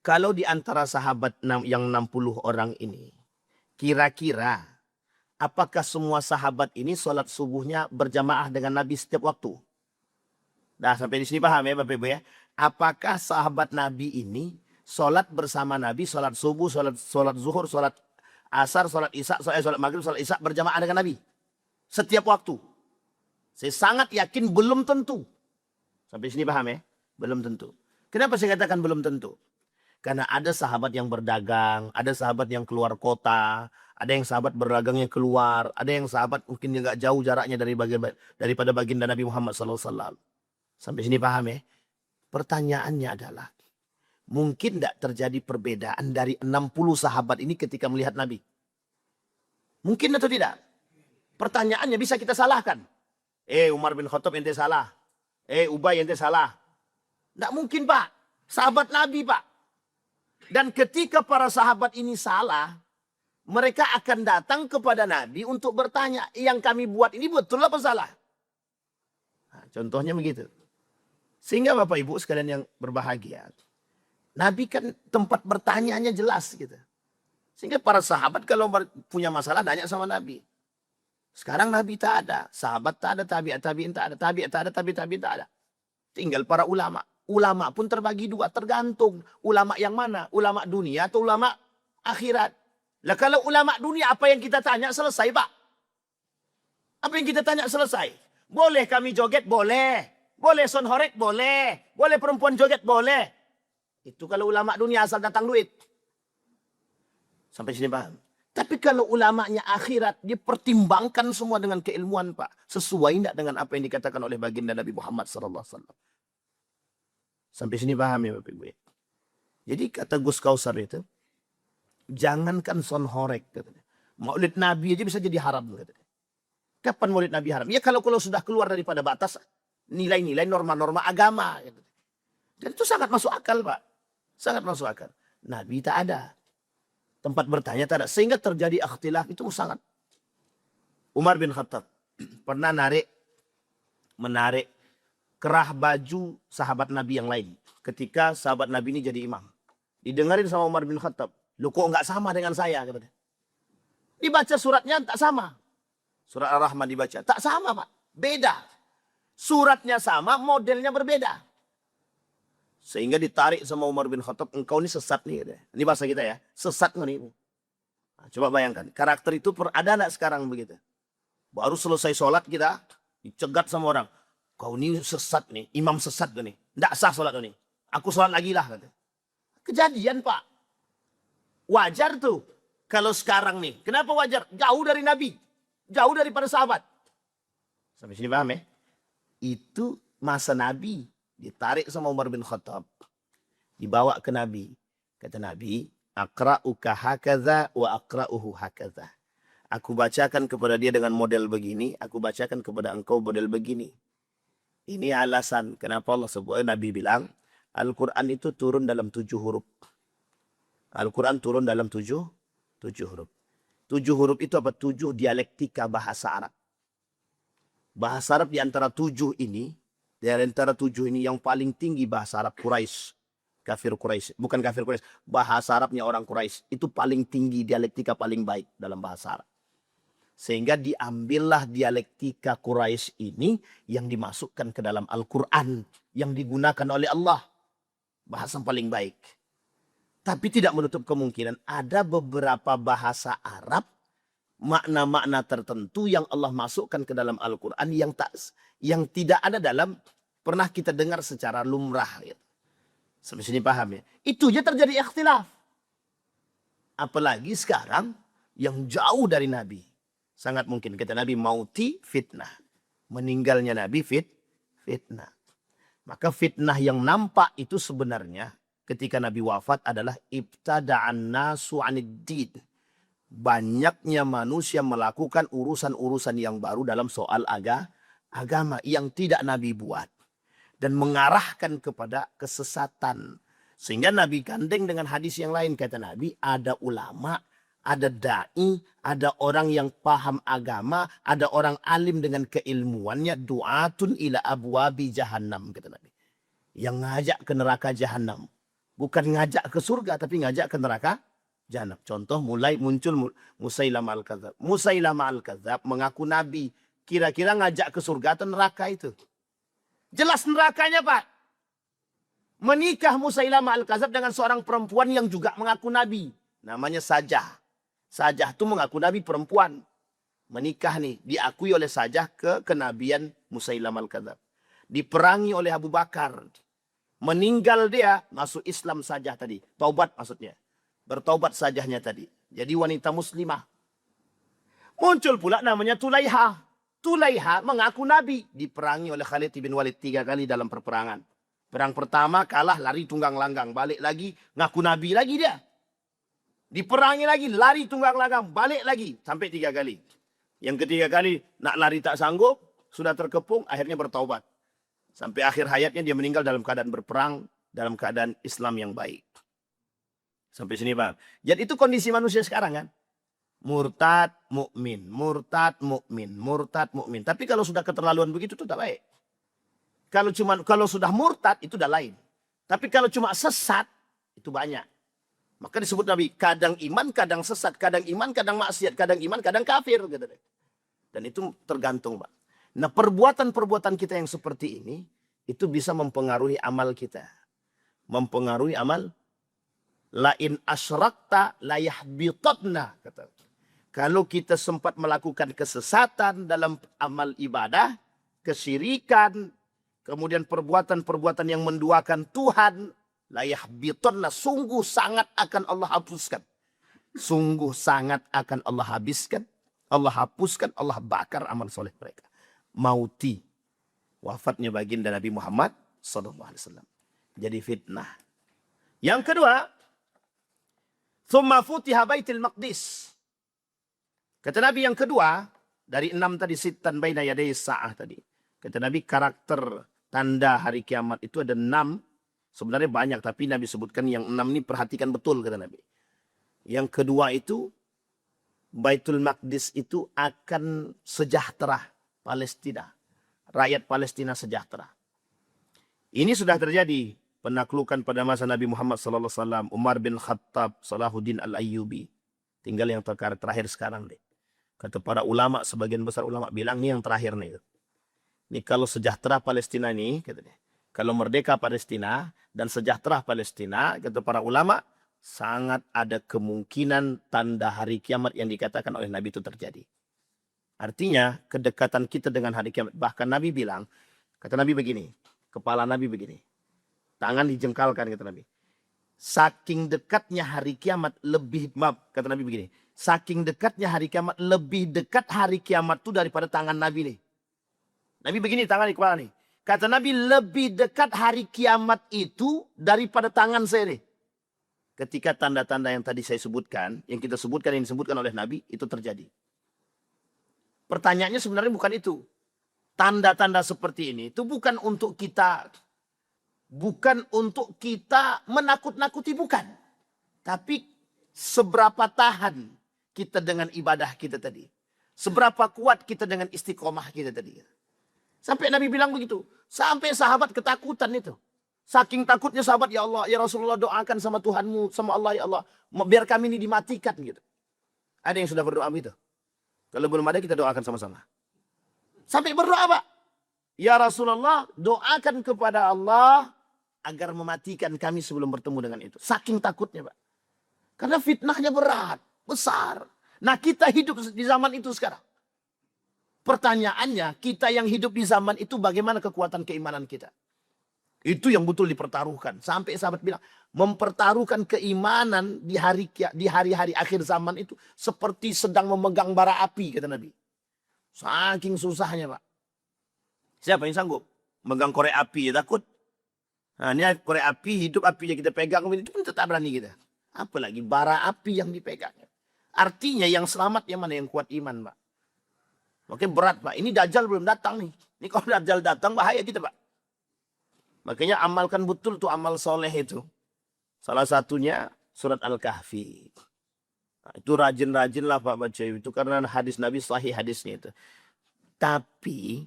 Kalau di antara sahabat yang 60 orang ini, kira-kira apakah semua sahabat ini sholat subuhnya berjamaah dengan Nabi setiap waktu? Nah, sampai di sini paham ya Bapak Ibu ya? Apakah sahabat Nabi ini sholat bersama Nabi, sholat subuh, sholat zuhur, sholat asar, sholat isya, sholat maghrib, sholat isya berjamaah dengan Nabi setiap waktu? Saya sangat yakin belum tentu. Sampai sini paham ya? Belum tentu. Kenapa saya katakan belum tentu? Karena ada sahabat yang berdagang, ada sahabat yang keluar kota, ada yang sahabat berdagangnya keluar, ada yang sahabat mungkin agak jauh jaraknya daripada baginda Nabi Muhammad SAW. Sampai sini paham ya? Pertanyaannya adalah, mungkin tidak terjadi perbedaan dari 60 sahabat ini ketika melihat Nabi? Mungkin atau tidak? Pertanyaannya bisa kita salahkan. Umar bin Khattab ente salah. Ubay ente salah. Tidak mungkin, Pak. Sahabat Nabi, Pak. Dan ketika para sahabat ini salah, mereka akan datang kepada Nabi untuk bertanya, yang kami buat ini betul apa salah? Nah, contohnya begitu. Sehingga Bapak Ibu sekalian yang berbahagia, Nabi kan tempat bertanyanya jelas gitu. Sehingga para sahabat kalau punya masalah tanya sama Nabi. Sekarang Nabi tak ada, sahabat tak ada, tabi'in tak ada, tabi'in tak ada. Tinggal para ulama. Ulama pun terbagi dua, tergantung ulama yang mana, ulama dunia atau ulama akhirat. Lah kalau ulama dunia apa yang kita tanya selesai, Pak? Apa yang kita tanya selesai? Boleh kami joget? Boleh. Boleh son horek? Boleh. Boleh perempuan joget? Boleh. Itu kalau ulama dunia asal datang duit. Sampai sini paham. Tapi kalau ulamanya akhirat, dia pertimbangkan semua dengan keilmuan, Pak. Sesuai tidak dengan apa yang dikatakan oleh baginda Nabi Muhammad SAW. Sampai sini paham ya Bapak Ibu. Jadi kata Gus Kausar itu, jangankan son horek. Katanya. Maulid Nabi aja bisa jadi haram. Katanya. Kapan maulid Nabi haram? Ya kalau sudah keluar daripada batas nilai-nilai norma-norma agama. Dan itu sangat masuk akal, Pak. Sangat masuk akal. Nabi tak ada. Tempat bertanya tak ada. Sehingga terjadi ikhtilaf itu sangat. Umar bin Khattab pernah menarik kerah baju sahabat Nabi yang lain. Ketika sahabat Nabi ini jadi imam. Didengarin sama Umar bin Khattab. Lu kok nggak sama dengan saya? Katanya. Dibaca suratnya tak sama. Surat Ar-Rahman dibaca. Tak sama, Pak. Beda. Suratnya sama, modelnya berbeda. Sehingga ditarik sama Umar bin Khattab. Engkau ini sesat nih. Katanya. Ini bahasa kita ya. Sesat nih. Nah, coba bayangkan. Karakter itu ada nggak sekarang begitu? Baru selesai sholat kita. Dicegat sama orang. Kau ini sesat nih. Imam sesat tuh nih. Nggak sah sholat tuh nih. Aku sholat lagi lah. Katanya. Kejadian, Pak. Wajar tuh. Kalau sekarang nih. Kenapa wajar? Jauh dari Nabi. Jauh daripada sahabat. Sampai sini paham ya? Itu masa Nabi. Ditarik sama Umar bin Khattab. Dibawa ke Nabi. Kata Nabi. Akra'uka hakaza wa akra'uhu hakaza. Aku bacakan kepada dia dengan model begini. Aku bacakan kepada engkau model begini. Ini alasan. Kenapa Allah sebut. Nabi bilang. Al-Quran itu turun dalam 7 huruf. Al-Quran turun dalam tujuh huruf. 7 huruf itu apa? 7 dialektika bahasa Arab. Bahasa Arab di antara 7 ini, yang paling tinggi bahasa Arab Quraisy. Kafir Quraisy, bukan kafir Quraisy, bahasa Arabnya orang Quraisy itu paling tinggi, dialektika paling baik dalam bahasa Arab. Sehingga diambillah dialektika Quraisy ini yang dimasukkan ke dalam Al-Quran yang digunakan oleh Allah. Bahasa paling baik. Tapi tidak menutup kemungkinan ada beberapa bahasa Arab, makna-makna tertentu yang Allah masukkan ke dalam Al-Quran yang tidak ada dalam, pernah kita dengar secara lumrah. Gitu. Sampai sini paham ya? Itu aja terjadi ikhtilaf. Apalagi sekarang yang jauh dari Nabi. Sangat mungkin kata Nabi mauti fitnah. Meninggalnya Nabi fitnah. Maka fitnah yang nampak itu sebenarnya ketika Nabi wafat adalah ibtada'an nasu 'anid-din. Banyaknya manusia melakukan urusan-urusan yang baru dalam soal agama yang tidak Nabi buat. Dan mengarahkan kepada kesesatan. Sehingga Nabi gandeng dengan hadis yang lain. Kata Nabi ada ulama, ada da'i, ada orang yang paham agama, ada orang alim dengan keilmuannya. Du'atun ila abwabi jahannam, kata Nabi. Yang ngajak ke neraka jahannam. Bukan ngajak ke surga, tapi ngajak ke neraka jahannam. Contoh mulai muncul Musailamah al-Kadzab. Musailamah al-Kadzab mengaku Nabi. Kira-kira ngajak ke surga atau neraka itu? Jelas nerakanya Pak. Menikah Musailamah al-Kadzab dengan seorang perempuan yang juga mengaku Nabi. Namanya Sajah. Sajah itu mengaku Nabi perempuan. Menikah nih. Diakui oleh Sajah kenabian Musailamah al-Kadzab. Diperangi oleh Abu Bakar. Meninggal dia, masuk Islam Sajah tadi. Taubat maksudnya. Bertaubat Sajahnya tadi. Jadi wanita muslimah. Muncul pula namanya Tulaiha. Tulaiha mengaku Nabi. Diperangi oleh Khalid bin Walid 3 kali dalam perperangan. Perang pertama kalah, lari tunggang langgang. Balik lagi, ngaku Nabi lagi dia. Diperangi lagi, lari tunggang langgang. Balik lagi, sampai 3 kali. Yang ketiga kali, nak lari tak sanggup. Sudah terkepung, akhirnya bertaubat. Sampai akhir hayatnya dia meninggal dalam keadaan berperang. Dalam keadaan Islam yang baik. Sampai sini Pak. Jadi itu kondisi manusia sekarang kan. Murtad, mukmin, murtad, mukmin, murtad, mukmin. Tapi kalau sudah keterlaluan begitu itu tak baik. Kalau sudah murtad itu udah lain. Tapi kalau cuma sesat itu banyak. Maka disebut Nabi kadang iman, kadang sesat, kadang iman, kadang maksiat, kadang iman, kadang kafir gitu. Dan itu tergantung, Pak. Nah, perbuatan-perbuatan kita yang seperti ini itu bisa mempengaruhi amal kita. Mempengaruhi amal. Lain asyrakta la yahbitatna kata. Kalau kita sempat melakukan kesesatan dalam amal ibadah, kesyirikan, kemudian perbuatan-perbuatan yang menduakan Tuhan, la yahbitatna, sungguh sangat akan Allah hapuskan. Sungguh sangat akan Allah habiskan, Allah hapuskan, Allah bakar amal soleh mereka. Mauti, wafatnya baginda Nabi Muhammad SAW. Jadi fitnah. Yang kedua, thumma futiha baitul maqdis. Kata Nabi yang kedua, dari 6 tadi, sitan baina yaday sa'ah tadi. Kata Nabi karakter tanda hari kiamat itu ada 6. Sebenarnya banyak, tapi Nabi sebutkan yang 6 ini perhatikan betul, kata Nabi. Yang kedua itu, Baitul Maqdis itu akan sejahtera Palestina. Rakyat Palestina sejahtera. Ini sudah terjadi. Penaklukan pada masa Nabi Muhammad SAW. Umar bin Khattab, Salahuddin Al-Ayyubi. Tinggal yang terakhir sekarang deh. Kata para ulama, sebagian besar ulama bilang ini yang terakhir nih. Ini kalau sejahtera Palestina ini, katanya, kalau merdeka Palestina dan sejahtera Palestina, kata para ulama, sangat ada kemungkinan tanda hari kiamat yang dikatakan oleh Nabi itu terjadi. Artinya kedekatan kita dengan hari kiamat. Bahkan Nabi bilang, kata Nabi begini, kepala Nabi begini, tangan dijengkalkan, kata Nabi. Saking dekatnya hari kiamat kata Nabi begini, saking dekatnya hari kiamat, lebih dekat hari kiamat itu daripada tangan Nabi nih. Nabi begini tangan di kepala nih. Kata Nabi lebih dekat hari kiamat itu daripada tangan saya nih. Ketika tanda-tanda yang tadi saya sebutkan, yang kita sebutkan, yang disebutkan oleh Nabi, itu terjadi. Pertanyaannya sebenarnya bukan itu. Tanda-tanda seperti ini itu bukan untuk kita menakut-nakuti, bukan. Tapi seberapa tahan kita dengan ibadah kita tadi. Seberapa kuat kita dengan istiqomah kita tadi. Sampai Nabi bilang begitu. Sampai sahabat ketakutan itu. Saking takutnya sahabat, ya Allah, ya Rasulullah, doakan sama Tuhanmu, sama Allah, ya Allah. Biar kami ini dimatikan gitu. Ada yang sudah berdoa begitu? Kalau belum ada, kita doakan sama-sama. Sampai berdoa, Pak. Ya Rasulullah, doakan kepada Allah agar mematikan kami sebelum bertemu dengan itu. Saking takutnya, Pak. Karena fitnahnya berat, besar. Nah, kita hidup di zaman itu sekarang. Pertanyaannya, kita yang hidup di zaman itu bagaimana kekuatan keimanan kita? Itu yang betul dipertaruhkan. Sampai sahabat bilang, mempertaruhkan keimanan di hari-hari akhir zaman itu seperti sedang memegang bara api, kata Nabi. Saking susahnya, Pak. Siapa yang sanggup megang korek api, ya takut? Nah, ini korek api, hidup apinya kita pegang, itu pun tetap berani kita. Apalagi bara api yang dipegang. Artinya yang selamat yang mana, yang kuat iman, Pak. Makanya berat, Pak. Ini Dajjal belum datang nih. Ini kalau Dajjal datang bahaya kita, Pak. Makanya amalkan betul tuh amal soleh itu. Salah satunya surat Al-Kahfi. Nah, itu rajin-rajin lah Pak baca itu. Karena hadis Nabi sahih hadisnya itu. Tapi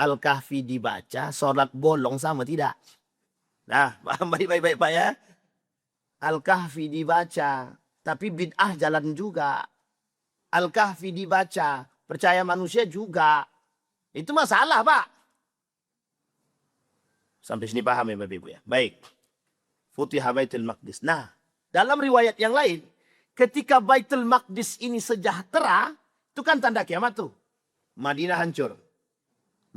Al-Kahfi dibaca, sholat bolong sama tidak? Nah, baik-baik Pak ya. Al-Kahfi dibaca, tapi bid'ah jalan juga. Al-Kahfi dibaca, percaya manusia juga. Itu masalah, Pak. Sampai sini paham ya Bapak Ibu ya. Baik. Futiha Baitul Maqdis. Nah, dalam riwayat yang lain, ketika Baitul Maqdis ini sejahtera, itu kan tanda kiamat tuh. Madinah hancur.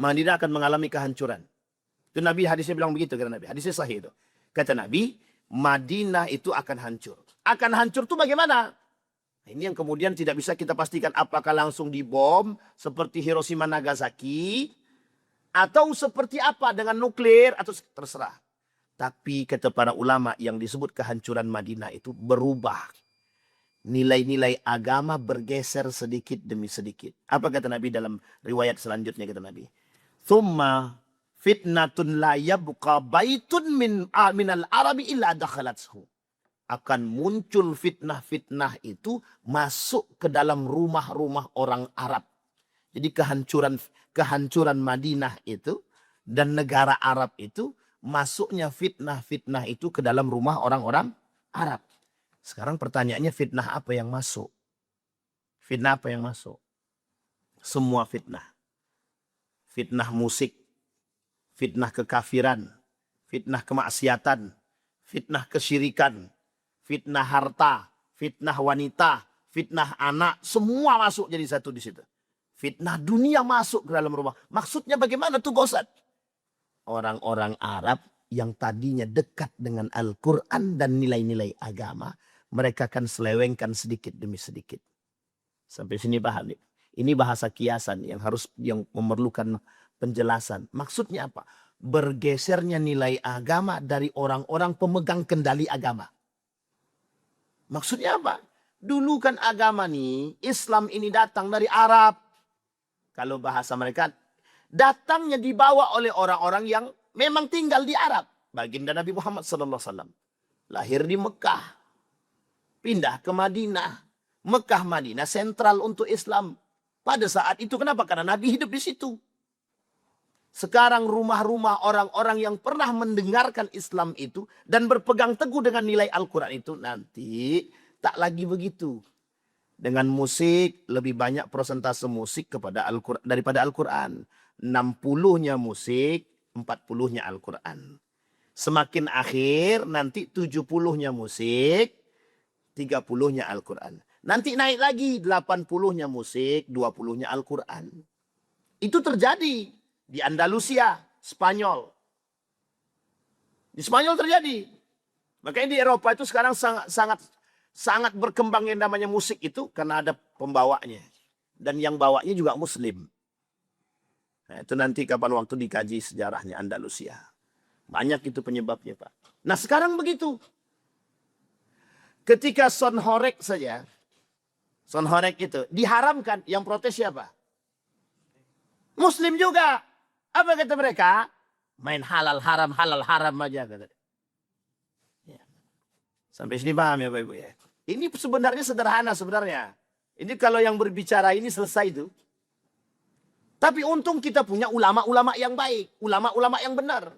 Madinah akan mengalami kehancuran. Itu Nabi hadisnya bilang begitu, kata Nabi. Hadisnya sahih itu. Kata Nabi, Madinah itu akan hancur. Akan hancur itu bagaimana? Ini yang kemudian tidak bisa kita pastikan apakah langsung dibom seperti Hiroshima Nagasaki atau seperti apa dengan nuklir atau terserah. Tapi kata para ulama yang disebut kehancuran Madinah itu berubah. Nilai-nilai agama bergeser sedikit demi sedikit. Apa kata Nabi dalam riwayat selanjutnya kata Nabi? Thumma fitnatun la yabqa baitun minal arabi illa dakhalathu. Akan muncul fitnah-fitnah itu masuk ke dalam rumah-rumah orang Arab. Jadi kehancuran Madinah itu dan negara Arab itu masuknya fitnah-fitnah itu ke dalam rumah orang-orang Arab. Sekarang pertanyaannya fitnah apa yang masuk? Fitnah apa yang masuk? Semua fitnah. Fitnah musik, fitnah kekafiran, fitnah kemaksiatan, fitnah kesyirikan, fitnah harta, fitnah wanita, fitnah anak, semua masuk jadi satu di situ. Fitnah dunia masuk ke dalam rumah. Maksudnya bagaimana tuh Bosat? Orang-orang Arab yang tadinya dekat dengan Al-Quran dan nilai-nilai agama, mereka akan selewengkan sedikit demi sedikit. Sampai sini paham nih. Ini bahasa kiasan yang memerlukan penjelasan. Maksudnya apa? Bergesernya nilai agama dari orang-orang pemegang kendali agama. Maksudnya apa? Dulu kan agama nih, Islam ini datang dari Arab. Kalau bahasa mereka, datangnya dibawa oleh orang-orang yang memang tinggal di Arab. Baginda Nabi Muhammad SAW. Lahir di Mekah. Pindah ke Madinah. Mekah, Madinah sentral untuk Islam. Pada saat itu kenapa? Karena Nabi hidup di situ. Sekarang rumah-rumah orang-orang yang pernah mendengarkan Islam itu dan berpegang teguh dengan nilai Al-Quran itu nanti tak lagi begitu. Dengan musik lebih banyak persentase musik daripada Al-Quran. 60-nya musik, 40-nya Al-Quran. Semakin akhir nanti 70-nya musik, 30-nya Al-Quran. Nanti naik lagi 80-nya musik, 20-nya Al-Quran. Itu terjadi di Andalusia, Spanyol. Di Spanyol terjadi. Makanya di Eropa itu sekarang sangat berkembang yang namanya musik itu karena ada pembawanya. Dan yang bawanya juga Muslim. Nah, itu nanti kapan waktu dikaji sejarahnya Andalusia. Banyak itu penyebabnya Pak. Nah sekarang begitu. Ketika Sonhorek saja. Sonhorek itu diharamkan. Yang protes siapa? Muslim juga. Apa kata mereka? Main halal haram aja. Kata. Ya. Sampai sini paham ya Bapak Ibu ya. Ini sebenarnya sederhana sebenarnya. Ini kalau yang berbicara ini selesai itu. Tapi untung kita punya ulama-ulama yang baik. Ulama-ulama yang benar.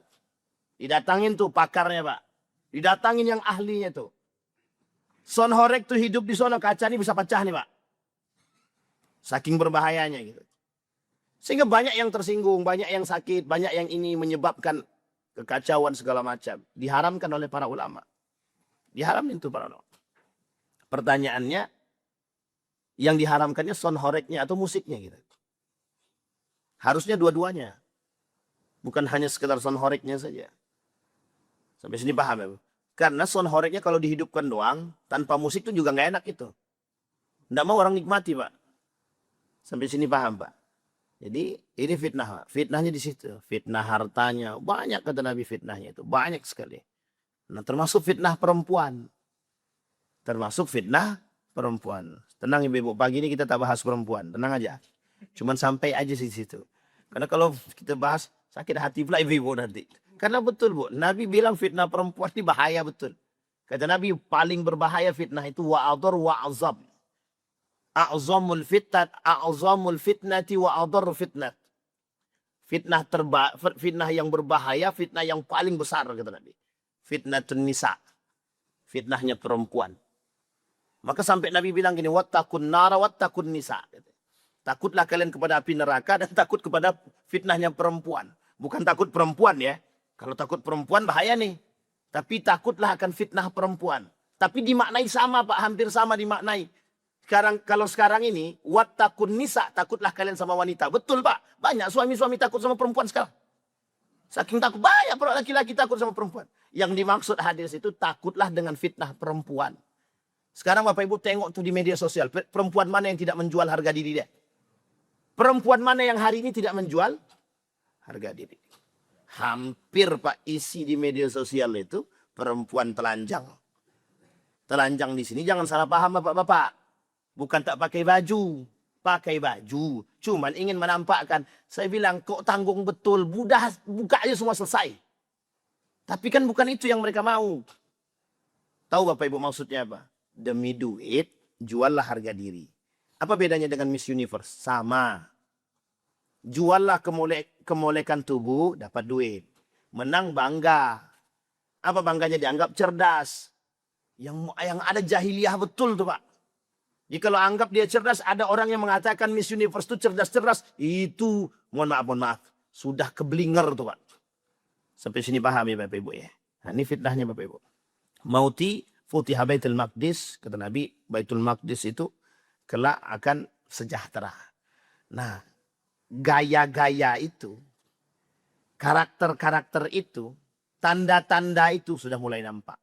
Didatangin tuh pakarnya Pak. Didatangin yang ahlinya tuh. Son Horeg tuh hidup di sana, kaca ini bisa pecah nih Pak. Saking berbahayanya gitu. Sehingga banyak yang tersinggung, banyak yang sakit, banyak yang ini menyebabkan kekacauan segala macam. Diharamkan oleh para ulama. Diharamkan itu para ulama. Pertanyaannya, yang diharamkannya Son Horegnya atau musiknya gitu. Harusnya dua-duanya. Bukan hanya sekedar Son Horegnya saja. Sampai sini paham ya Bu? Karena Son Horegnya kalau dihidupkan doang, tanpa musik itu juga nggak enak itu. Nggak mau orang nikmati Pak. Sampai sini paham Pak? Jadi ini fitnah Pak. Fitnahnya di situ. Fitnah hartanya. Banyak kata Nabi fitnahnya itu. Banyak sekali. Nah termasuk fitnah perempuan. Termasuk fitnah perempuan. Tenang Ibu-Ibu. Pagi ini kita tak bahas perempuan. Tenang aja. Cuman sampai aja di situ. Karena kalau kita bahas sakit hati pula Ibu-Ibu nanti. Karena betul Bu, Nabi bilang fitnah perempuan ini bahaya betul. Kata Nabi paling berbahaya fitnah itu wa'adhar wa'azab. A'zamul fitnati wa'adhar fitnat. Fitnah yang berbahaya, fitnah yang paling besar kata Nabi. Fitnatun nisa. Fitnahnya perempuan. Maka sampai Nabi bilang gini, wattaqun nara wattaqun nisa. Takutlah kalian kepada api neraka dan takut kepada fitnahnya perempuan. Bukan takut perempuan ya. Kalau takut perempuan bahaya nih. Tapi takutlah akan fitnah perempuan. Tapi dimaknai sama Pak, hampir sama dimaknai. Kalau sekarang ini, wattaqun nisa, takutlah kalian sama wanita. Betul Pak, banyak suami-suami takut sama perempuan sekarang. Saking takut, banyak laki-laki takut sama perempuan. Yang dimaksud hadis itu takutlah dengan fitnah perempuan. Sekarang Bapak Ibu tengok tuh di media sosial, perempuan mana yang tidak menjual harga diri dia? Perempuan mana yang hari ini tidak menjual harga diri? Hampir Pak isi di media sosial itu perempuan telanjang. Telanjang di sini jangan salah paham Bapak-bapak. Bukan tak pakai baju. Pakai baju. Cuman ingin menampakkan. Saya bilang kok tanggung betul. Buka aja semua selesai. Tapi kan bukan itu yang mereka mau. Tahu Bapak Ibu maksudnya apa? Demi duit juallah harga diri. Apa bedanya dengan Miss Universe? Sama. Juallah kemolekan tubuh, dapat duit. Menang bangga. Apa bangganya? Dianggap cerdas. Yang ada jahiliyah betul tuh Pak. Jadi kalau anggap dia cerdas, ada orang yang mengatakan Miss Universe itu cerdas-cerdas. Itu, mohon maaf. Sudah keblinger tuh Pak. Sampai sini paham ya Bapak Ibu ya. Nah ini fitnahnya Bapak Ibu. Mauti futiha Baitul Maqdis. Kata Nabi, Baitul Maqdis itu kelak akan sejahtera. Nah, gaya-gaya itu, karakter-karakter itu, tanda-tanda itu sudah mulai nampak.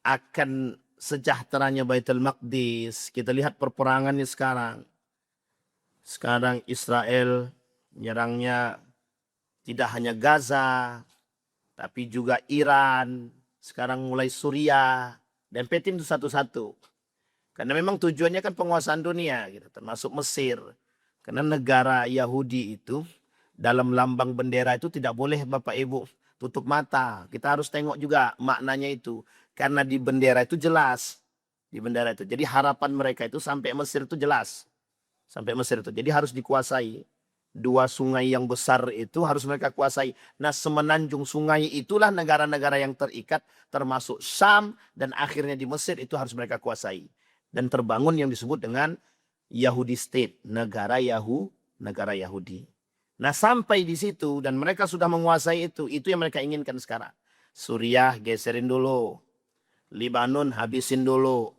Akan sejahteranya Baitul Maqdis. Kita lihat perperangannya sekarang. Sekarang Israel nyerangnya tidak hanya Gaza, tapi juga Iran. Sekarang mulai Suriah. Dan petin itu satu-satu. Karena memang tujuannya kan penguasaan dunia, gitu, termasuk Mesir. Karena negara Yahudi itu dalam lambang bendera itu tidak boleh Bapak Ibu tutup mata. Kita harus tengok juga maknanya itu. Karena di bendera itu jelas. Di bendera itu. Jadi harapan mereka itu sampai Mesir itu jelas. Sampai Mesir itu. Jadi harus dikuasai. Dua sungai yang besar itu harus mereka kuasai. Nah semenanjung sungai itulah negara-negara yang terikat. Termasuk Syam dan akhirnya di Mesir itu harus mereka kuasai. Dan terbangun yang disebut dengan Yahudi State, negara Yahudi. Nah sampai di situ dan mereka sudah menguasai itu yang mereka inginkan sekarang. Suriah geserin dulu, Libanon habisin dulu,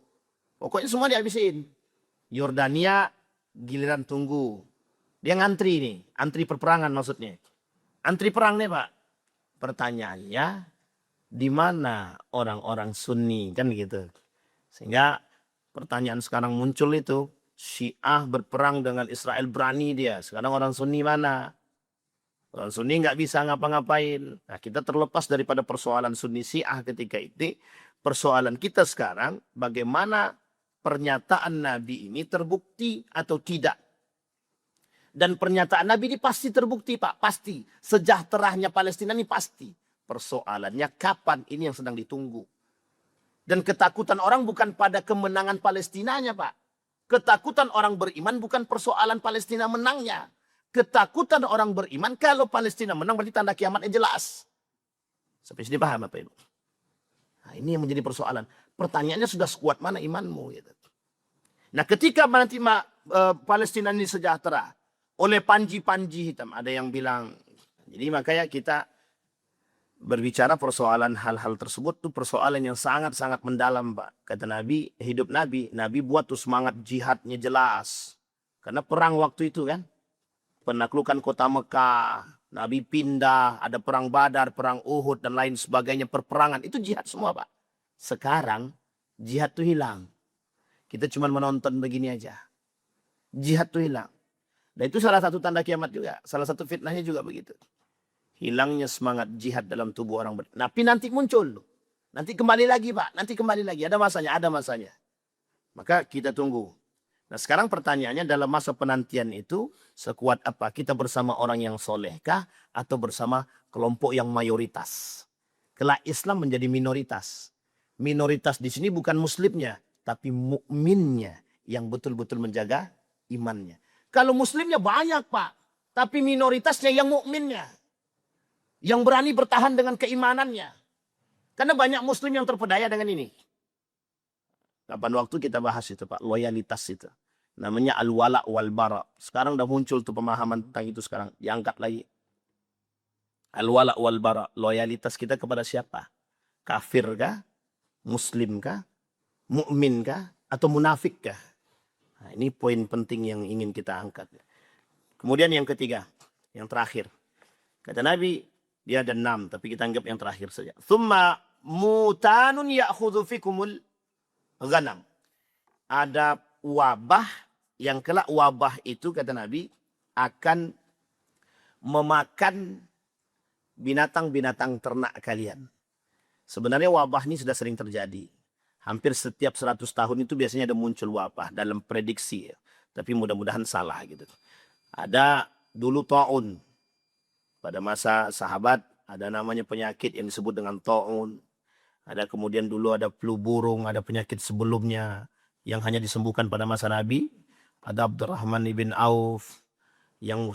pokoknya semua dihabisin. Yordania giliran tunggu, dia ngantri nih, antri perperangan maksudnya, antri perang nih Pak. Pertanyaannya di mana orang-orang Sunni kan gitu, sehingga pertanyaan sekarang muncul itu. Syiah berperang dengan Israel berani dia. Sekarang orang Sunni mana? Orang Sunni nggak bisa ngapa-ngapain. Nah kita terlepas daripada persoalan Sunni Syiah ketika itu. Persoalan kita sekarang bagaimana pernyataan Nabi ini terbukti atau tidak. Dan pernyataan Nabi ini pasti terbukti Pak. Pasti. Sejahteranya Palestina ini pasti. Persoalannya kapan ini yang sedang ditunggu. Dan ketakutan orang bukan pada kemenangan Palestinanya, Pak. Ketakutan orang beriman bukan persoalan Palestina menangnya. Ketakutan orang beriman kalau Palestina menang berarti tanda kiamatnya jelas. Sampai sini paham apa Ibu? Nah, ini yang menjadi persoalan. Pertanyaannya sudah sekuat mana imanmu? Gitu. Nah ketika nanti Palestina ini sejahtera oleh panji-panji hitam. Ada yang bilang. Jadi makanya kita berbicara persoalan hal-hal tersebut tuh persoalan yang sangat-sangat mendalam, Pak. Kata Nabi, hidup Nabi buat tuh semangat jihadnya jelas. Karena perang waktu itu kan, penaklukan kota Mekah, Nabi pindah, ada perang Badar, perang Uhud dan lain sebagainya, perperangan itu jihad semua, Pak. Sekarang jihad tuh hilang. Kita cuma menonton begini aja. Jihad tuh hilang. Dan itu salah satu tanda kiamat juga, salah satu fitnahnya juga begitu. Hilangnya semangat jihad dalam tubuh orang. Tapi nanti muncul. Nanti kembali lagi, Pak. Nanti kembali lagi. Ada masanya. Maka kita tunggu. Nah sekarang pertanyaannya dalam masa penantian itu sekuat apa? Kita bersama orang yang solehkah atau bersama kelompok yang mayoritas? Kelak Islam menjadi minoritas. Minoritas di sini bukan muslimnya, tapi mukminnya yang betul-betul menjaga imannya. Kalau muslimnya banyak, Pak. Tapi minoritasnya yang mukminnya. Yang berani bertahan dengan keimanannya. Karena banyak muslim yang terpedaya dengan ini. Kapan waktu kita bahas itu Pak. Loyalitas itu. Namanya al-wala wal-bara. Sekarang udah muncul tuh pemahaman tentang itu sekarang. Diangkat lagi. Al-wala wal-bara. Loyalitas kita kepada siapa? Kafir kah? Muslim kah? Mukmin kah? Atau munafik kah? Nah, ini poin penting yang ingin kita angkat. Kemudian yang ketiga. Yang terakhir. Kata Nabi, dia ada 6, tapi kita anggap yang terakhir saja. Thumma mutanun ya'khudhu fikumul ghanam. Ada wabah, yang kelak wabah itu kata Nabi akan memakan binatang-binatang ternak kalian. Sebenarnya wabah ini sudah sering terjadi. Hampir setiap 100 tahun itu biasanya ada muncul wabah dalam prediksi. Ya. Tapi mudah-mudahan salah gitu. Ada dulu ta'un. Pada masa sahabat ada namanya penyakit yang disebut dengan ta'un. Ada kemudian dulu ada flu burung, ada penyakit sebelumnya yang hanya disembuhkan pada masa Nabi. Ada Abdurrahman ibn Auf yang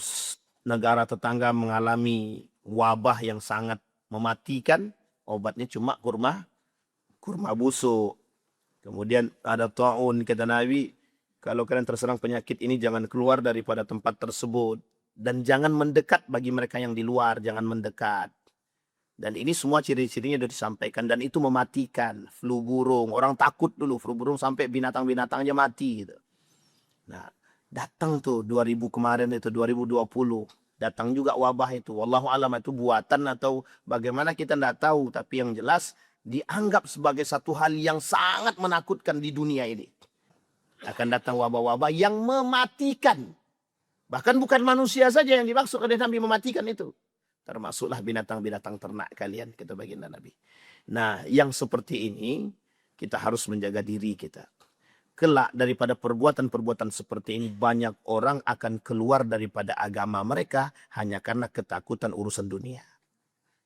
negara tetangga mengalami wabah yang sangat mematikan. Obatnya cuma kurma busuk. Kemudian ada ta'un kata Nabi, kalau kalian terserang penyakit ini jangan keluar daripada tempat tersebut. Dan jangan mendekat bagi mereka yang di luar, jangan mendekat. Dan ini semua ciri-cirinya sudah disampaikan. Dan itu mematikan. Flu burung, orang takut dulu flu burung sampai binatang-binatangnya mati. Gitu. Nah, datang tuh 2000 kemarin itu, 2020. Datang juga wabah itu. Wallahu alam itu buatan atau bagaimana kita tidak tahu. Tapi yang jelas dianggap sebagai satu hal yang sangat menakutkan di dunia ini. Akan datang wabah-wabah yang mematikan. Bahkan bukan manusia saja yang dimaksud oleh Nabi mematikan itu. Termasuklah binatang-binatang ternak kalian, kata baginda Nabi. Nah, yang seperti ini, kita harus menjaga diri kita. Kelak daripada perbuatan-perbuatan seperti ini, banyak orang akan keluar daripada agama mereka hanya karena ketakutan urusan dunia.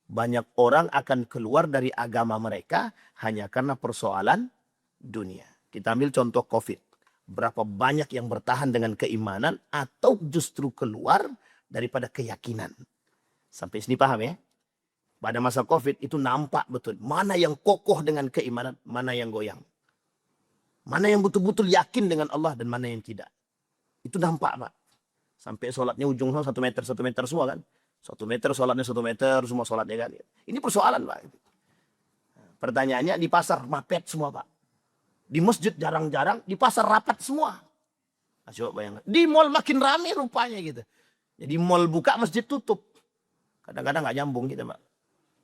Banyak orang akan keluar dari agama mereka hanya karena persoalan dunia. Kita ambil contoh COVID. Berapa banyak yang bertahan dengan keimanan atau justru keluar daripada keyakinan. Sampai sini paham ya? Pada masa COVID itu nampak betul. Mana yang kokoh dengan keimanan, mana yang goyang. Mana yang betul-betul yakin dengan Allah dan mana yang tidak. Itu nampak Pak. Sampai sholatnya ujung 1 meter semua kan. 1 meter sholatnya 1 meter semua sholatnya kan. Ini persoalan Pak. Pertanyaannya di pasar mapet semua Pak. Di masjid jarang-jarang, di pasar rapat semua. Nah, coba bayangkan. Di mall makin ramai rupanya gitu. Jadi mall buka, masjid tutup. Kadang-kadang nggak nyambung gitu, Pak.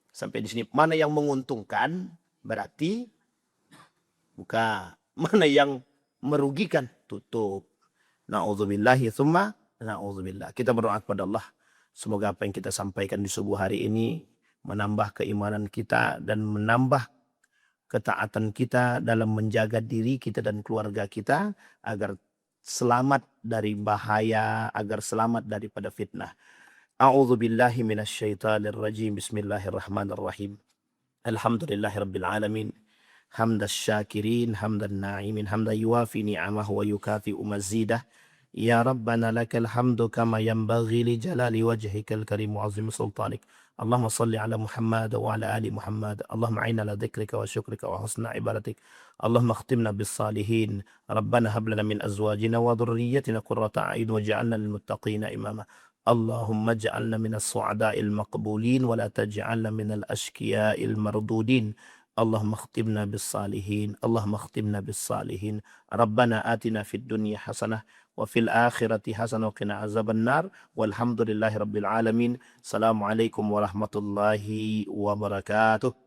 Sampai di sini. Mana yang menguntungkan, berarti buka. Mana yang merugikan, tutup. Na'udzubillahi tsumma na'udzubillah. Kita berdoa kepada Allah. Semoga apa yang kita sampaikan di subuh hari ini menambah keimanan kita dan menambah ketaatan kita dalam menjaga diri kita dan keluarga kita agar selamat dari bahaya, agar selamat daripada fitnah. A'udzubillahi minasyaitonirrajim. Bismillahirrahmanirrahim. Alhamdulillahirabbil alamin. حمد الشاكرين حمد الناعمين حمدا يوافي نعمه ويكافئ مزيده. يا ربنا لك الحمد كما ينبغي لجلال وجهك الكريم وعظيم سلطانك. اللهم صل على محمد وعلى آل محمد. اللهم أعنا على ذكرك وشكرك وحسن عبادتك. اللهم اختمنا بالصالحين. ربنا هب لنا من أزواجنا وذريتنا قرة أعين واجعلنا للمتقين إماما. اللهم اجعلنا من السعداء المقبولين ولا تجعلنا من الأشقياء المردودين. اللهم اختمنا بالصالحين. اللهم اختمنا بالصالحين. ربنا آتنا في الدنيا حسنة وفي الآخرة حسنة وقنا عذاب النار. والحمد لله رب العالمين. السلام عليكم ورحمة الله وبركاته.